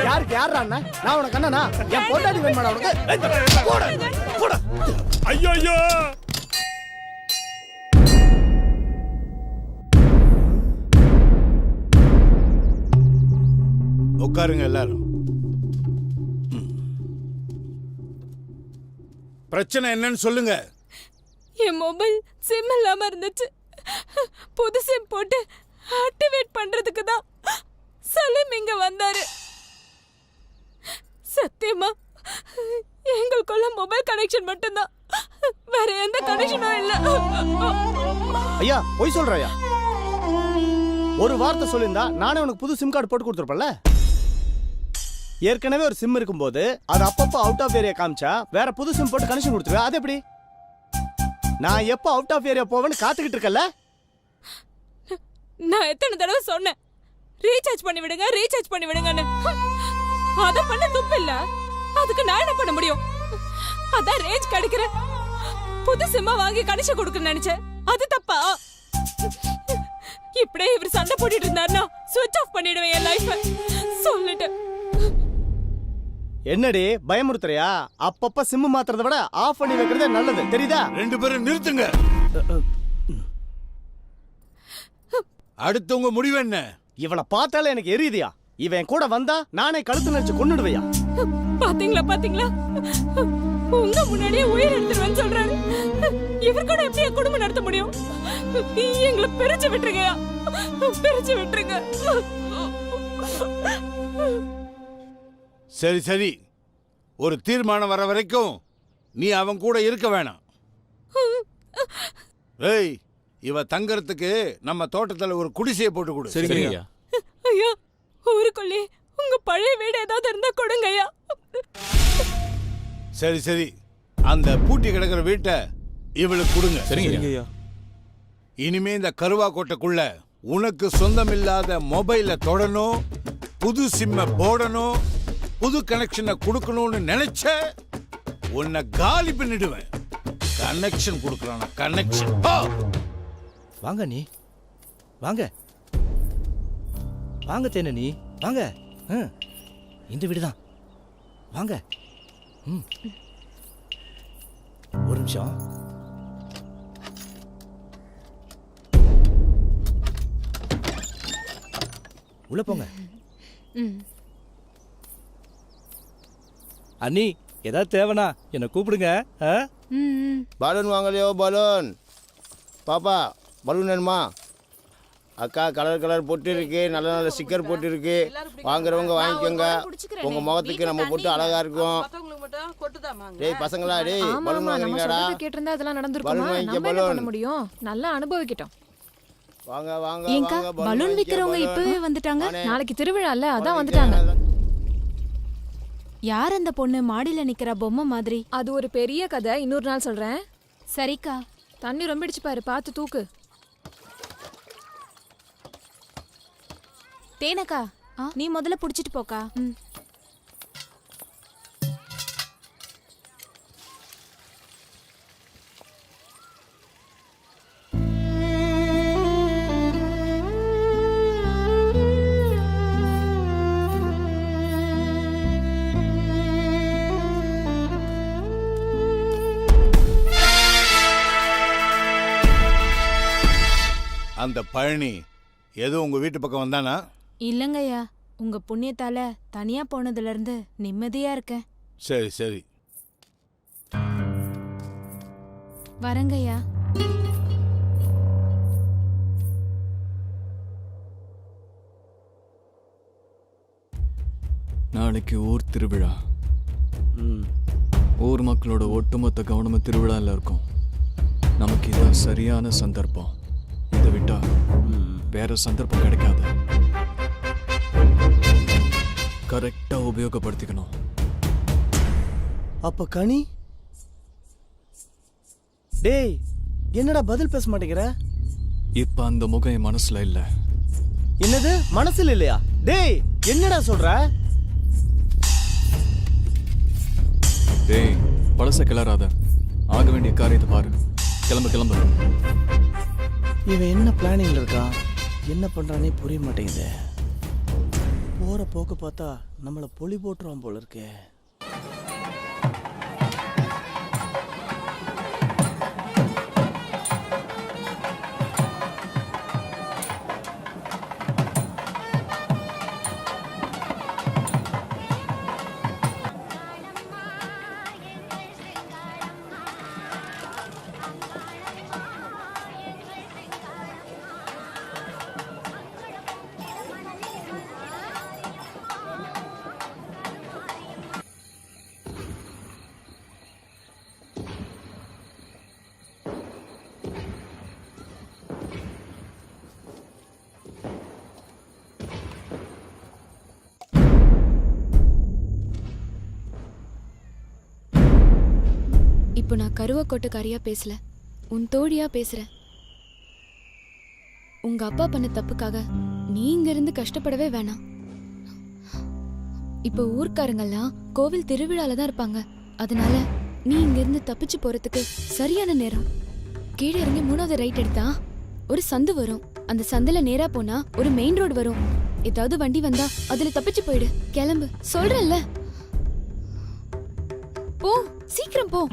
யாருக்கு யாரா அண்ணா நான் உனக்கு அண்ணனா என் பொண்டாடி வேணுமாடா உனக்கு போட போட ஐயோ ஐயோ உட்காருங்க எல்லாரும். பிரச்சனை என்னன்னு சொல்லுங்க. என் மொபைல் சிம் இல்லாம இருந்துச்சு. புது சிம் போட்டு ஆக்டிவேட் பண்றதுக்கு தான் சலீம் இங்க வந்தாரு. சத்தியமா எங்களுக்குள்ள மொபைல் கனெக்ஷன் மட்டும்தான், வேற எந்த கனெக்ஷனும் இல்ல. ஐயா போய் சொல்றயா? ஒரு வார்த்தை சொல்லியிருந்தா நானே உனக்கு புது சிம் கார்டு போட்டு கொடுத்துருப்பேன்ல. ஏற்கனவே ஒரு சிம் இருக்கும்போது அது அப்பப்போ அவுட் ஆஃப் ஏரியா காமிச்சா வேற புது சிம் போட்டு கனெக்ஷன் கொடுத்துருவேன். அது எப்படி? நான் எப்போ அவுட் ஆஃப் ஏரியா போவேன்னு காத்துக்கிட்டு இருக்கல. நான் எத்தனை தடவை சொன்னேன் ரீசார்ஜ் பண்ணி விடுங்க, ரீசார்ஜ் பண்ணி விடுங்கன்னு. அத பண்ண துப்பு இல்ல, அதுக்கு நான் என்ன பண்ண முடியும்? அதான் ரேஞ்ச் கிடைக்கிற புது சிம்மா வாங்கி கனெக்ஷன் கொடுக்க நினைச்சேன். அது தப்பா? இப்படியே இவர் சண்டை போட்டுட்டு இருந்தாருன்னா சுவிட்ச் ஆஃப் பண்ணிடுவேன் என் லைஃப். சொல்லிட்டு என்னடி பயமுறுத்துறியா? அப்பப்ப சிம் மாத்துறத விட ஆஃப் பண்ணி வைக்கிறதே நல்லது, தெரியுதா? ரெண்டு பேரும் நிறுத்துங்க. அடுத்து உங்க முடிவு என்ன? இவனை பார்த்தாலே எனக்கு எரியுதியா. இவன் கூட வந்தா நானே கழுத்து நெரிச்சு கொன்னுடுவையா. பாத்தீங்களா பாத்தீங்களா, உங்க முன்னாடியே உயிர் எடுத்துருவேன்னு சொல்றாரு. இவர் கூட எப்படி குடும்பம் நடத்த முடியும்? எங்களை பிரிச்சு விட்டுருங்க, பிரிச்சு விட்டுருங்க. சரி சரி, ஒரு தீர்மானம் வர வரைக்கும் நீ அவன் கூட இருக்க வேணாம். ஏய், இவ தங்கறதுக்கு நம்ம தோட்டத்துல ஒரு குடிசையை போட்டு கொடு. சரிங்க ஐயா, ஊருக்குள்ளே உங்க பழைய வீடு ஏதாவது இருந்தா கொடுங்க ஐயா. சரி சரி, அந்த பூட்டி கிடக்கிற வீட்டை இவளுக்கு கொடுங்க. சரிங்க. இனிமே இந்த கருவா கோட்டைக்குள்ள உனக்கு சொந்தமில்லாத மொபைலை தொடணும், புது சிம்மை போடணும், புது கனெக்ஷனை கொடுக்கணும்னு நினைச்ச உன்னை காலி பண்ணிடுவேன். கனெக்ஷன் கொடுக்கறான கனெக்ஷன். வாங்க நீ வாங்க வாங்க தேன நீ வாங்க. இந்த வீடுதான் வாங்க. ஒரு நிமிஷம். உள்ள போங்க. அண்ணி ஏதாவது தேவைனா என்ன கூப்பிடுங்க. பலூன் வாங்கலையோ? பலூன் பாப்பா, பலூன் வேணுமா? அக்கா கலர் கலர் பொட்டு இருக்கு, நல்ல நல்ல ஸ்டிக்கர் போட்டு இருக்கு. வாங்குறவங்க வாங்கிக்கோங்க. உங்க முகத்துக்கு நம்ம போட்டு அழகா இருக்கும். டேய் பசங்களா, டேய் பலூன் வாங்குறீங்களாடா? கேட்டிருந்தா அதெல்லாம் நடந்துருக்குமா? பலூன் வாங்கிக்க. நம்ம என்ன பலூன் பண்ண முடியும்? நல்லா அனுபவிக்கிட்டோம். வாங்க வாங்க ஏங்கா, வாங்க. பலூன் விக்கிறவங்க இப்பவே வந்துட்டாங்க. நாளைக்கு திருவிழா இல்ல, அதான் வந்துட்டாங்க. யார் அந்த பொண்ணு மாடியில நிக்கிற பொம்மை மாதிரி? அது ஒரு பெரிய கதை, இன்னொரு நாள் சொல்றேன். சரிக்கா. தண்ணி ரொம்பிடுச்சு பாரு, பார்த்து தூக்கு. தேனக்கா, நீ முதல்ல புடிச்சிட்டு போக்கா. அந்த பழனி ஏதோ உங்க வீட்டு பக்கம் வந்தானா? இல்லங்கய்யா, உங்க புண்ணியத்தால தனியா போனதுல இருந்து நிம்மதியா இருக்கேன். சரி சரி, வரங்கய்யா. நாளைக்கு ஊர் திருவிழா. ஊர் மக்களோட ஒட்டுமொத்த கவனமும் திருவிழால இருக்கும். நமக்கு இதான் சரியான சந்தர்ப்பம். இதை விட்டா வேற சந்தர்ப்பம் கிடைக்காது. கரெக்டா உபயோகப்படுத்திக்கணும். அப்ப கனி? டேய், என்னடா பதில் பேச மாட்டேங்கிற? இப்ப அந்த முகம் என் மனசுல இல்ல. என்னது மனசுல இல்லையா? டேய், என்னடா சொல்ற? டேய், பழச கிளறாத. ஆக வேண்டிய காரியத்தை பாரு. கிளம்பு கிளம்பு. இவன் என்ன பிளானிங்ல இருக்கான்? என்ன பண்றானே புரிய மாட்டேங்குது. போற போக்கு பார்த்தா நம்மள பொலி போட்டுருவான் போல இருக்கே. இப்போ நான் கருவக்கோட்டுக்காரியா பேசல, உன் தோழியா பேசுறேன். உங்க அப்பா பண்ண தப்புக்காக நீ இங்க இருந்து கஷ்டப்படவே வேணாம். இப்போ ஊர்க்காரங்கெல்லாம் கோவில் திருவிழால தான் இருப்பாங்க. அதனால நீ இங்க இருந்து தப்பிச்சு போறதுக்கு சரியான நேரம். கீழே இறங்கி 3வது ரைட் எடுத்தா ஒரு சந்து வரும். அந்த சந்துல நேரா போனா ஒரு மெயின் ரோடு வரும். ஏதாவது வண்டி வந்தா அதுல தப்பிச்சு போயிடு. கிளம்பு, சொல்றேன்ல. போ, சீக்கிரம் போ.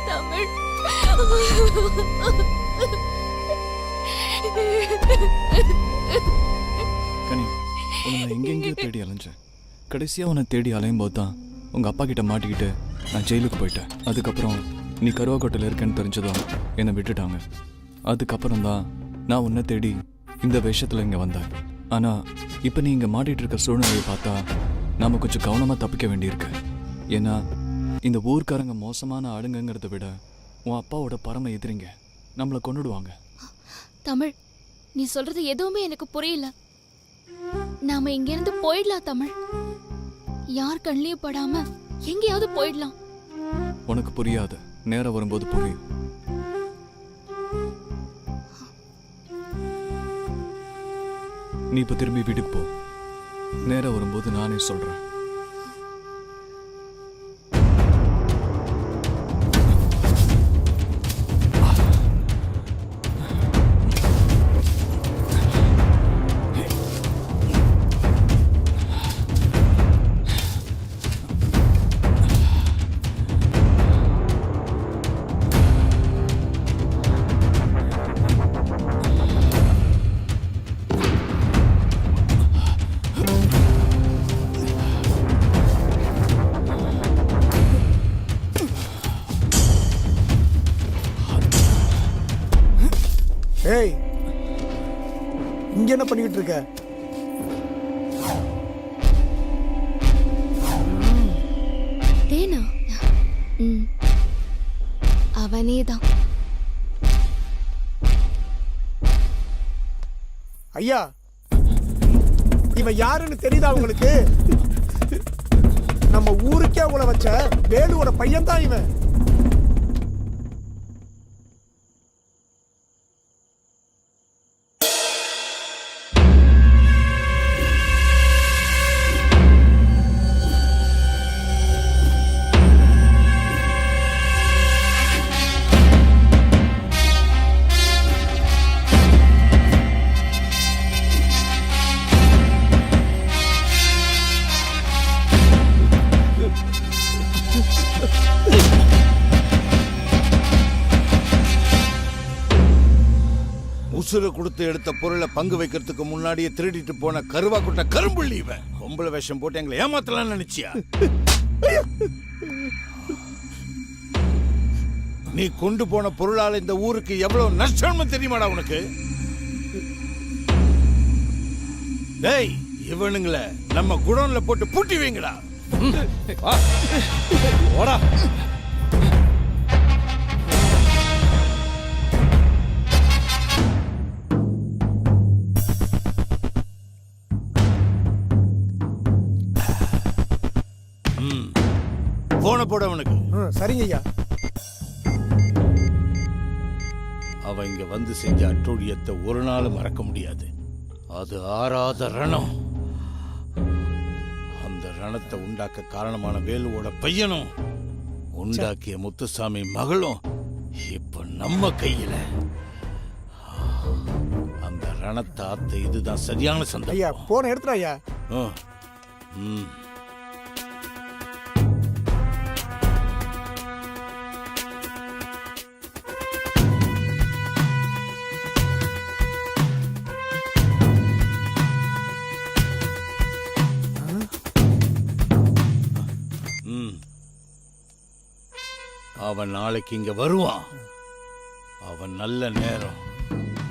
தமிழ். கனி, உன்னை நான் எங்கெங்கேயோ தேடி அலைஞ்சேன். கடைசியாக உன்னை தேடி அலையும் போது தான் உங்கள் அப்பா கிட்ட மாட்டிக்கிட்டு நான் ஜெயிலுக்கு போயிட்டேன். அதுக்கப்புறம் நீ கருவாக்கோட்டையில் இருக்கேன்னு தெரிஞ்சதும் என்னை விட்டுட்டாங்க. அதுக்கப்புறம் தான் நான் உன்னை தேடி இந்த விஷயத்தில் இங்கே வந்தேன். ஆனால் இப்போ நீ இங்கே மாட்டிகிட்டு இருக்க சூழ்நிலையை பார்த்தா நாம் கொஞ்சம் கவனமாக தப்பிக்க வேண்டியிருக்கு. ஏன்னா இந்த ஊர்க்காரங்க மோசமான ஆளுங்கிறத விட உன் அப்பாவோட பரம எதிரிங்க, நம்மளை கொண்டுடுவாங்க. தமிழ், நீ சொல்றது எதுவுமே எனக்கு புரியல. நாம இங்க இருந்து போயிடலாம் தமிழ். யார் கண்ணிலையும் படாம எங்கேயாவது போயிடலாம். உனக்கு புரியாது, நேரம் வரும்போது புரியும். நீ இப்ப திரும்பி வீட்டுக்கு போ. நேரம் வரும்போது நானே சொல்றேன். ஏய், இங்க என்ன பண்ணிக்கிட்டு இருக்க? தேனா? அவனேதான். ஐயா, இவன் யாருன்னு தெரியுதா உங்களுக்கு? நம்ம ஊருக்கே உங்களை வச்ச வேலுவோட பையன் தான் இவன். உசுர கொடுத்து எடுத்த பொருளை பங்கு வைக்கிறதுக்கு முன்னாடியே திருடிட்டு போன கருவா குட்ட கரும்புள்ளி இவன். பொம்பளை வேஷம் போட்டு எங்களை ஏமாத்தலாம் நினைச்சியா? நீ கொண்டு போன பொருளால இந்த ஊருக்கு எவ்வளவு நஷ்டம் தெரியுமாடா உனக்கு? டேய், இவனுங்கள நம்ம குடோன்ல போட்டு பூட்டி வைங்கடா. ஓடா. போன போட அவனுக்கு. சரிங்க ஐயா. அவன் இங்க வந்து செஞ்ச அட்டூழியத்தை ஒரு நாள் மறக்க முடியாது. அது ஆறாத ரணம். அந்த ரணத்தை உண்டாக்க காரணமான வேலுவோட பையனும் உண்டாக்கிய முத்துசாமி மகளும் இப்ப நம்ம கையில. அந்த ரணத்தை ஆத்த இதுதான் சரியான சந்தர்ப்பம். ஐயா, போன எடுத்துடா ஐயா. அவன் நாளைக்கு இங்க வருவான். அவன் நல்ல நேரம்.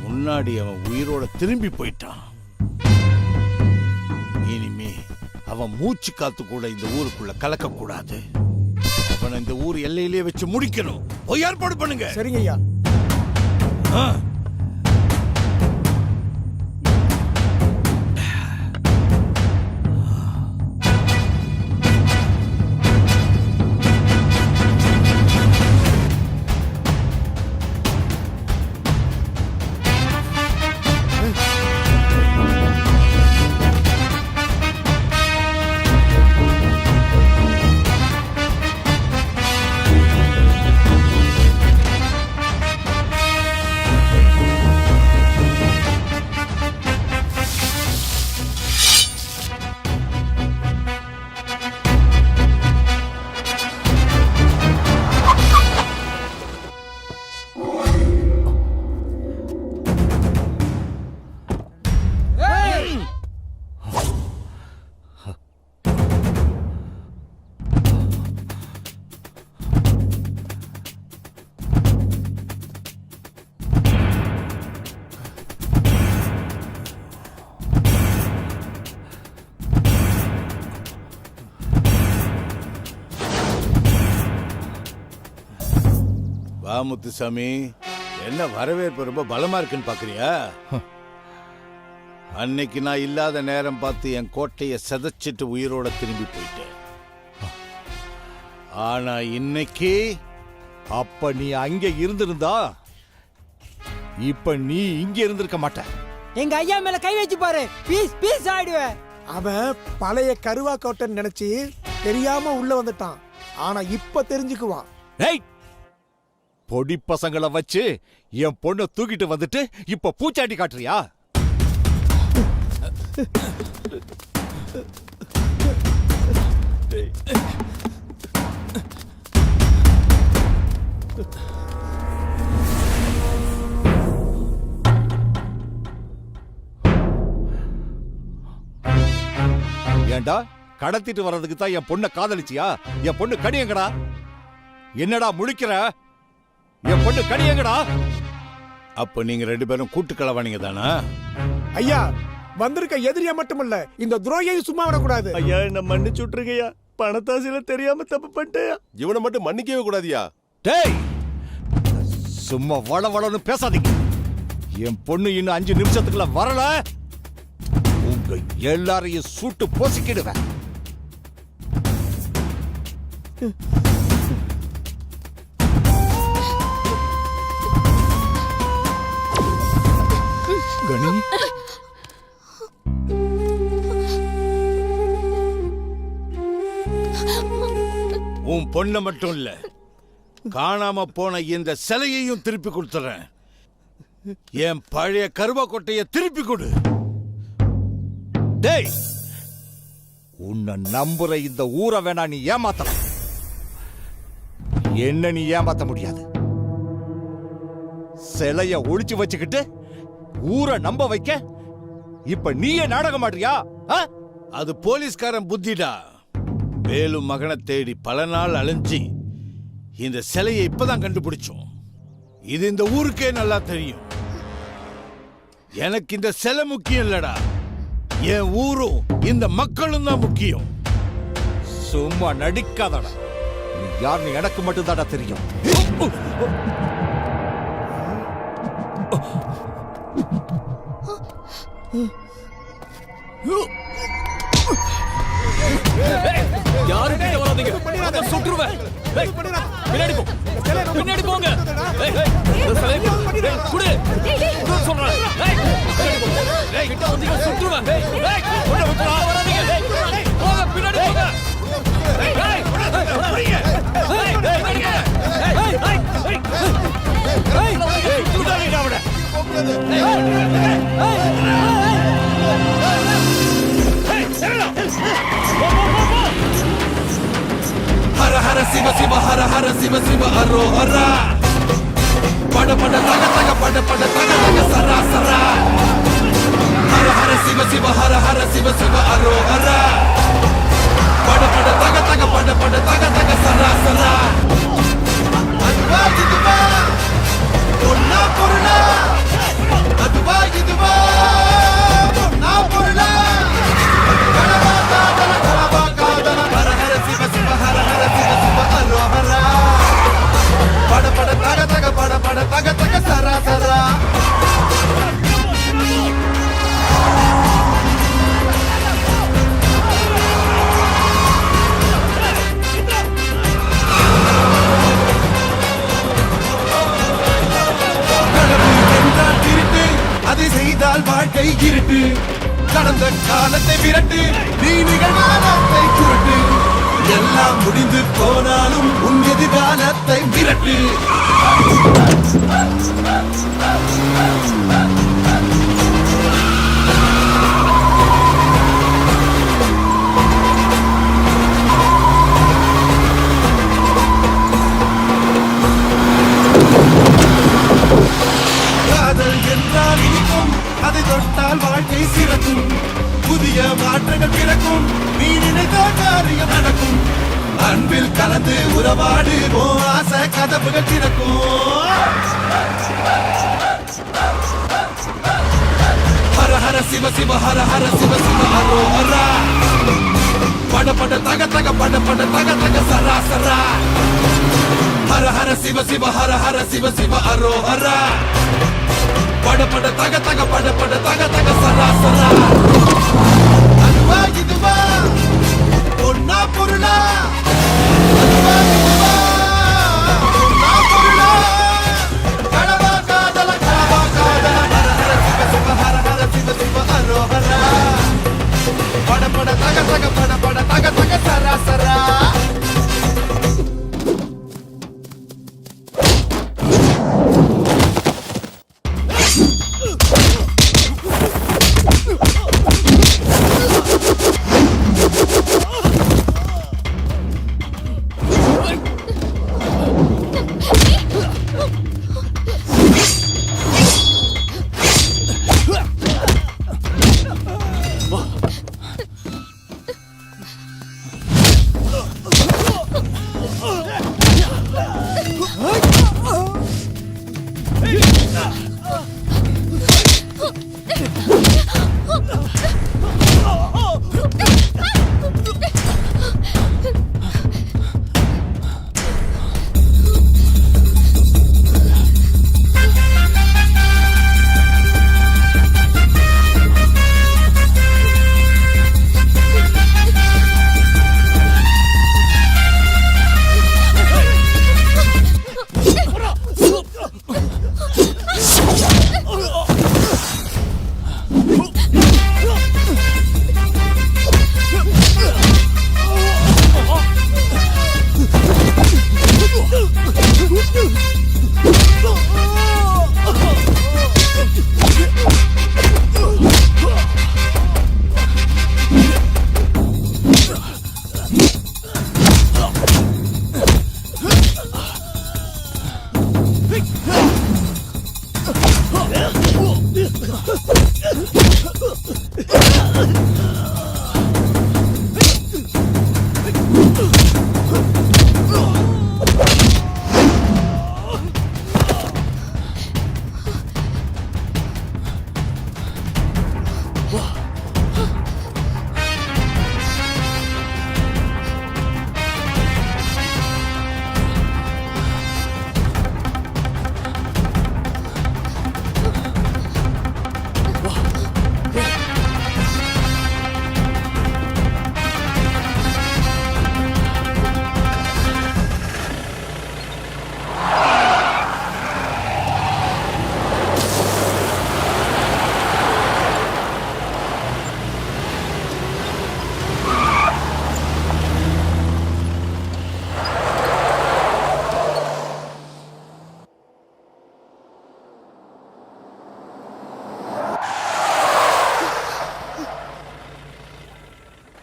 முன்னாடி அவன் உயிரோட திரும்பி போயிட்டான். இனிமே அவன் மூச்சு காத்து கூட இந்த ஊருக்குள்ள கலக்க கூடாது. அவனை இந்த ஊர் எல்லையிலேயே வச்சு முடிக்கணும். போய் ஏற்பாடு பண்ணுங்க. சரிங்க ஐயா. முத்துசாமி, என்ன வரவேற்பு ரொம்ப பலமா இருக்குன்னு பாக்குறியா? அன்னைக்கு நான் இல்லாத நேரம் பார்த்து என் கோட்டையை செதைச்சிட்டு உயிரோட திரும்பி போயிட்டேன். ஆனா இன்னைக்கு அப்ப நீ அங்க இருந்திருந்தா இப்ப நீ இங்க இருந்திருக்க மாட்ட. எங்க ஐயா மேல கை வச்சு பாரு, பீஸ் பீஸ் ஆயிடுவேன். அவன் பழைய கருவா கோட்டைன்னு நினைச்சு தெரியாம உள்ள வந்துட்டான். ஆனா இப்ப தெரிஞ்சுக்குவான். பொடி பசங்களை வச்சு என் பொண்ணை தூக்கிட்டு வந்துட்டு இப்ப பூச்சாண்டி காட்டுறியா? ஏண்டா கடத்திட்டு வர்றதுக்கு தான் என் பொண்ணை காதலிச்சியா? என் பொண்ணு கடியங்கடா. என்னடா முழிக்கிற? என் பொண்ணு கடியங்கடா. அப்ப நீங்க 2 பேரும் கூட்டு களவாணிங்க தானா? ஐயா, வந்திருக்க எதிரியா மட்டுமல்ல, இந்த துரோகியை சும்மா விடக்கூடாது. ஐயா, என்ன மன்னிச்சு விட்டுருங்கய்யா. பணத்தாசில தெரியாம தப்பு பண்ணிட்டேன். இவனை மட்டும் மன்னிக்கவே கூடாதியா? டேய், சும்மா வளவளன்னு பேசாதீங்க. என் பொண்ணு இன்னும் 5 நிமிஷத்துக்குள்ள வரல, உங்க எல்லாரையும் சுட்டு பொசுக்கிடுவேன். கணி, உன் பொண்ண மட்டும் இல்ல, காணாம போன இந்த சிலையையும் திருப்பி கொடுத்துறேன். என் பழைய கருவாக்கொட்டைய திருப்பி கொடு. டேய், உன்னை நம்புற இந்த ஊரை வேணா நீ ஏமாத்தலாம், என்ன நீ ஏமாத்த முடியாது. சிலைய ஒளிச்சு வச்சுக்கிட்டு ஊரை நம்ப வைக்க இப்ப நீயே நாடகம் ஆடுறியா? அது போலீஸ்காரன் புத்திடா. வேலு மகனை தேடி பல நாள் அலைஞ்சி இந்த சிலையை இப்பதான் கண்டுபிடிச்சோம். இது இந்த ஊருக்கே நல்லா தெரியும். எனக்கு இந்த சிலை முக்கியம் இல்லடா, என் ஊரும் இந்த மக்களும் தான் முக்கியம். சும்மா நடிக்காதடா. நீ யாருன்னு எனக்கு மட்டும் தாடா தெரியும். யாரும் கிட்ட வராதீங்க, சுட்டுருவேன். பின்னாடி போ, பின்னாடி போங்க. குடு சொல்றேன். கிட்ட வந்தீங்க சுட்டுருவேன். வராதீங்க, போங்க, பின்னாடி போங்க. ஹர ஹர சிவ சிவ ஹர ஹர சிவ சிவ அரோஹரா. பட பட தக தக பட பட தக தக சரா சரா. ஹர ஹர சிவ சிவ ஹர ஹர சிவ சிவ அரோஹரா. பட பட தக தக பட பட தக தக சரா சரா. அதுவா இதுவா பொன்னா பொருளா, அதுவா இதுவா பொன்னா பொருளா. கடவா காதல கடவா காதல ஹர ஹர சிவ சிவ ஹர ஹர சிவ சிவ அரோஹரா. பட பட தக தக பட பட தக தக சரா சரா. அதை செய்தால் வாழ்க்கை இருட்டு. கடந்த காலத்தை விரட்டு, நீ நிகழ்காலத்தை குருட்டு. எல்லாம் முடிந்து போனாலும் உன் எதிர்காலத்தை விரட்டு. காதல் என்றால் இனிக்கும், அதை தொட்டால் வாழ்க்கை சிறக்கும். புதிய மாற்றங்கள் பிறக்கும், நீ நினைத்த காரியம் நடக்கும். அன்பில் கலந்து உறவாடு, ஓ ஆசை கதவுகள் திறக்கும். ஹர ஹர சிவ சிவ ஹர ஹர சிவ சிவ அரோஹரா. பட பட தக தக பட பட தக தக சரா சரா. ஹர ஹர சிவ சிவ ஹர ஹர சிவ சிவ அரோஹரா. படபட தக தக படபட தக தக சரா சரா அதுவா இதுவா பொன்னா பொருளா அதுவா இதுவா பொன்னா பொருளா கடவா காதல ஹர ஹர சிவ சிவ ஹர ஹர சிவ சிவ அரோஹரா படபட தக தக படபட தக தக சரா சரா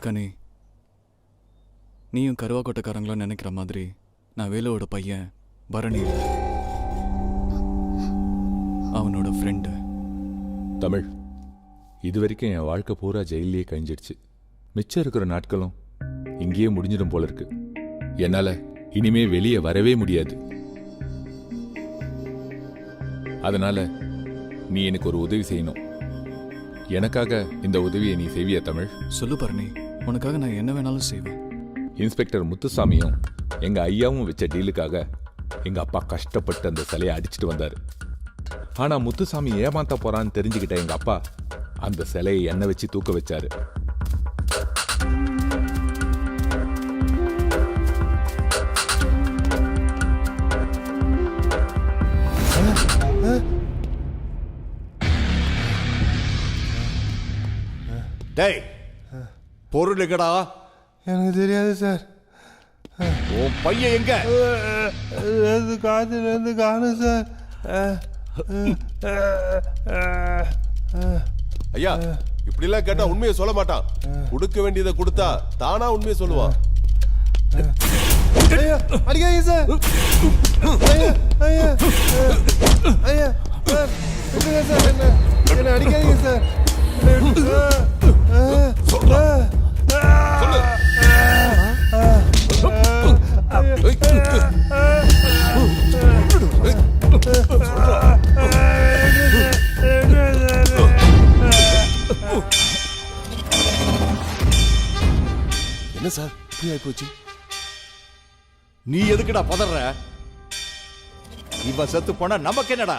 கனி, நீயும் கருவாக்கோட்டைக்காரங்களா நினைக்கிற மாதிரி நான் வேலுவோட பையன் பரணி இல்லை. அவனோட ஃப்ரெண்டு. தமிழ், இது வரைக்கும் என் வாழ்க்கை பூரா ஜெயிலே கழிஞ்சிடுச்சு. மிச்சம் இருக்கிற நாட்களும் இங்கேயே முடிஞ்சிடும் போல இருக்கு. என்னால் இனிமே வெளியே வரவே முடியாது. அதனால நீ எனக்கு ஒரு உதவி செய்யணும். எனக்காக இந்த உதவியை நீ செய்வியா தமிழ்? சொல்லு பரணி, உனக்காக நான் என்ன வேணாலும் செய்வேன். இன்ஸ்பெக்டர் முத்துசாமியும் எங்க ஐயாவும் வச்ச டீலுக்காக எங்க அப்பா கஷ்டப்பட்டு அந்த சிலையை அடிச்சுட்டு வந்தாரு. ஆனா முத்துசாமி ஏமாத்த போறான்னு தெரிஞ்சுக்கிட்ட எங்க அப்பா அந்த சிலையை எண்ணெய் வச்சு தூக்க வச்சாரு. டேய், பொருள் எங்கடா? எனக்கு தெரியாது சார். உன் பையன் எங்க? காத்துல காணும் சார். ஐயா, இப்படி எல்லாம் கேட்டா உண்மையை சொல்ல மாட்டான். கொடுக்க வேண்டியதை கொடுத்தா தானா உண்மையை சொல்லுவான். ஐயா, அடிக்காதீங்க சார். ஐயா, ஐயா, ஐயா, சார், விட்டுங்க சார், என்ன அடிக்காதீங்க சார். என்ன சார் இப்படி ஆயிப்போச்சு? நீ எதுக்குடா பதற? இவ செத்து போனா நமக்கு என்னடா?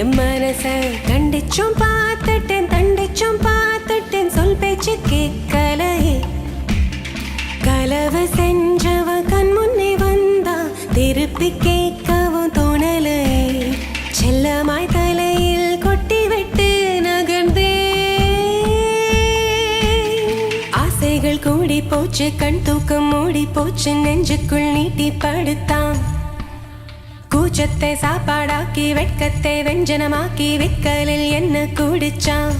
என் மனச கண்டிச்சும் பார்த்துட்டேன் தண்டிச்சும் பார்த்துட்டேன் சொல் பேச்சு கேட்கலையே கலவை செஞ்சவ கண் முன்னே வந்தா திருப்பி கேட்கவும் தோணலை செல்லமாய் தலையில் கொட்டி விட்டு நகர்ந்தே ஆசைகள் கூடி போச்சு கண் தூக்கம் மூடி போச்சு நெஞ்சுக்குள் நீட்டி படுத்தான் கூச்சத்தை சாப்பாடாக்கி வெட்கத்தை வெஞ்சனமாக்கி விக்கலில் என்ன குடிச்சான்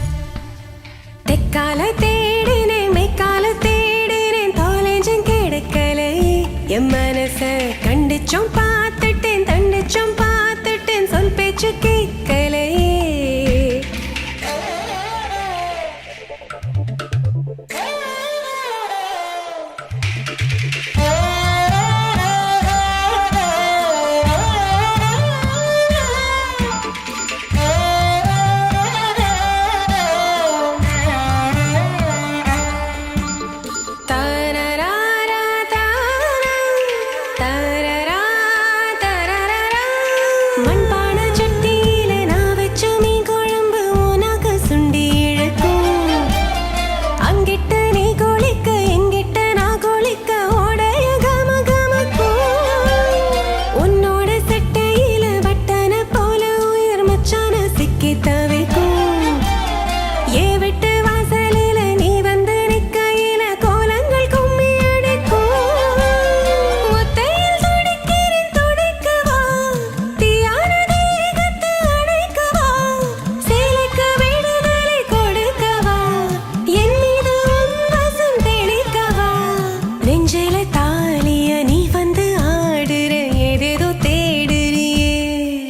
தெக்கால தேடினேன் மெய்க்கால தேடினேன் தொலைஞ்சும் கிடைக்கலை என் மனச கண்டிச்சும் பார்த்துட்டேன் தண்டிச்சும் பார்த்துட்டேன் சொல் பேச்சு கேட்கலை தாரா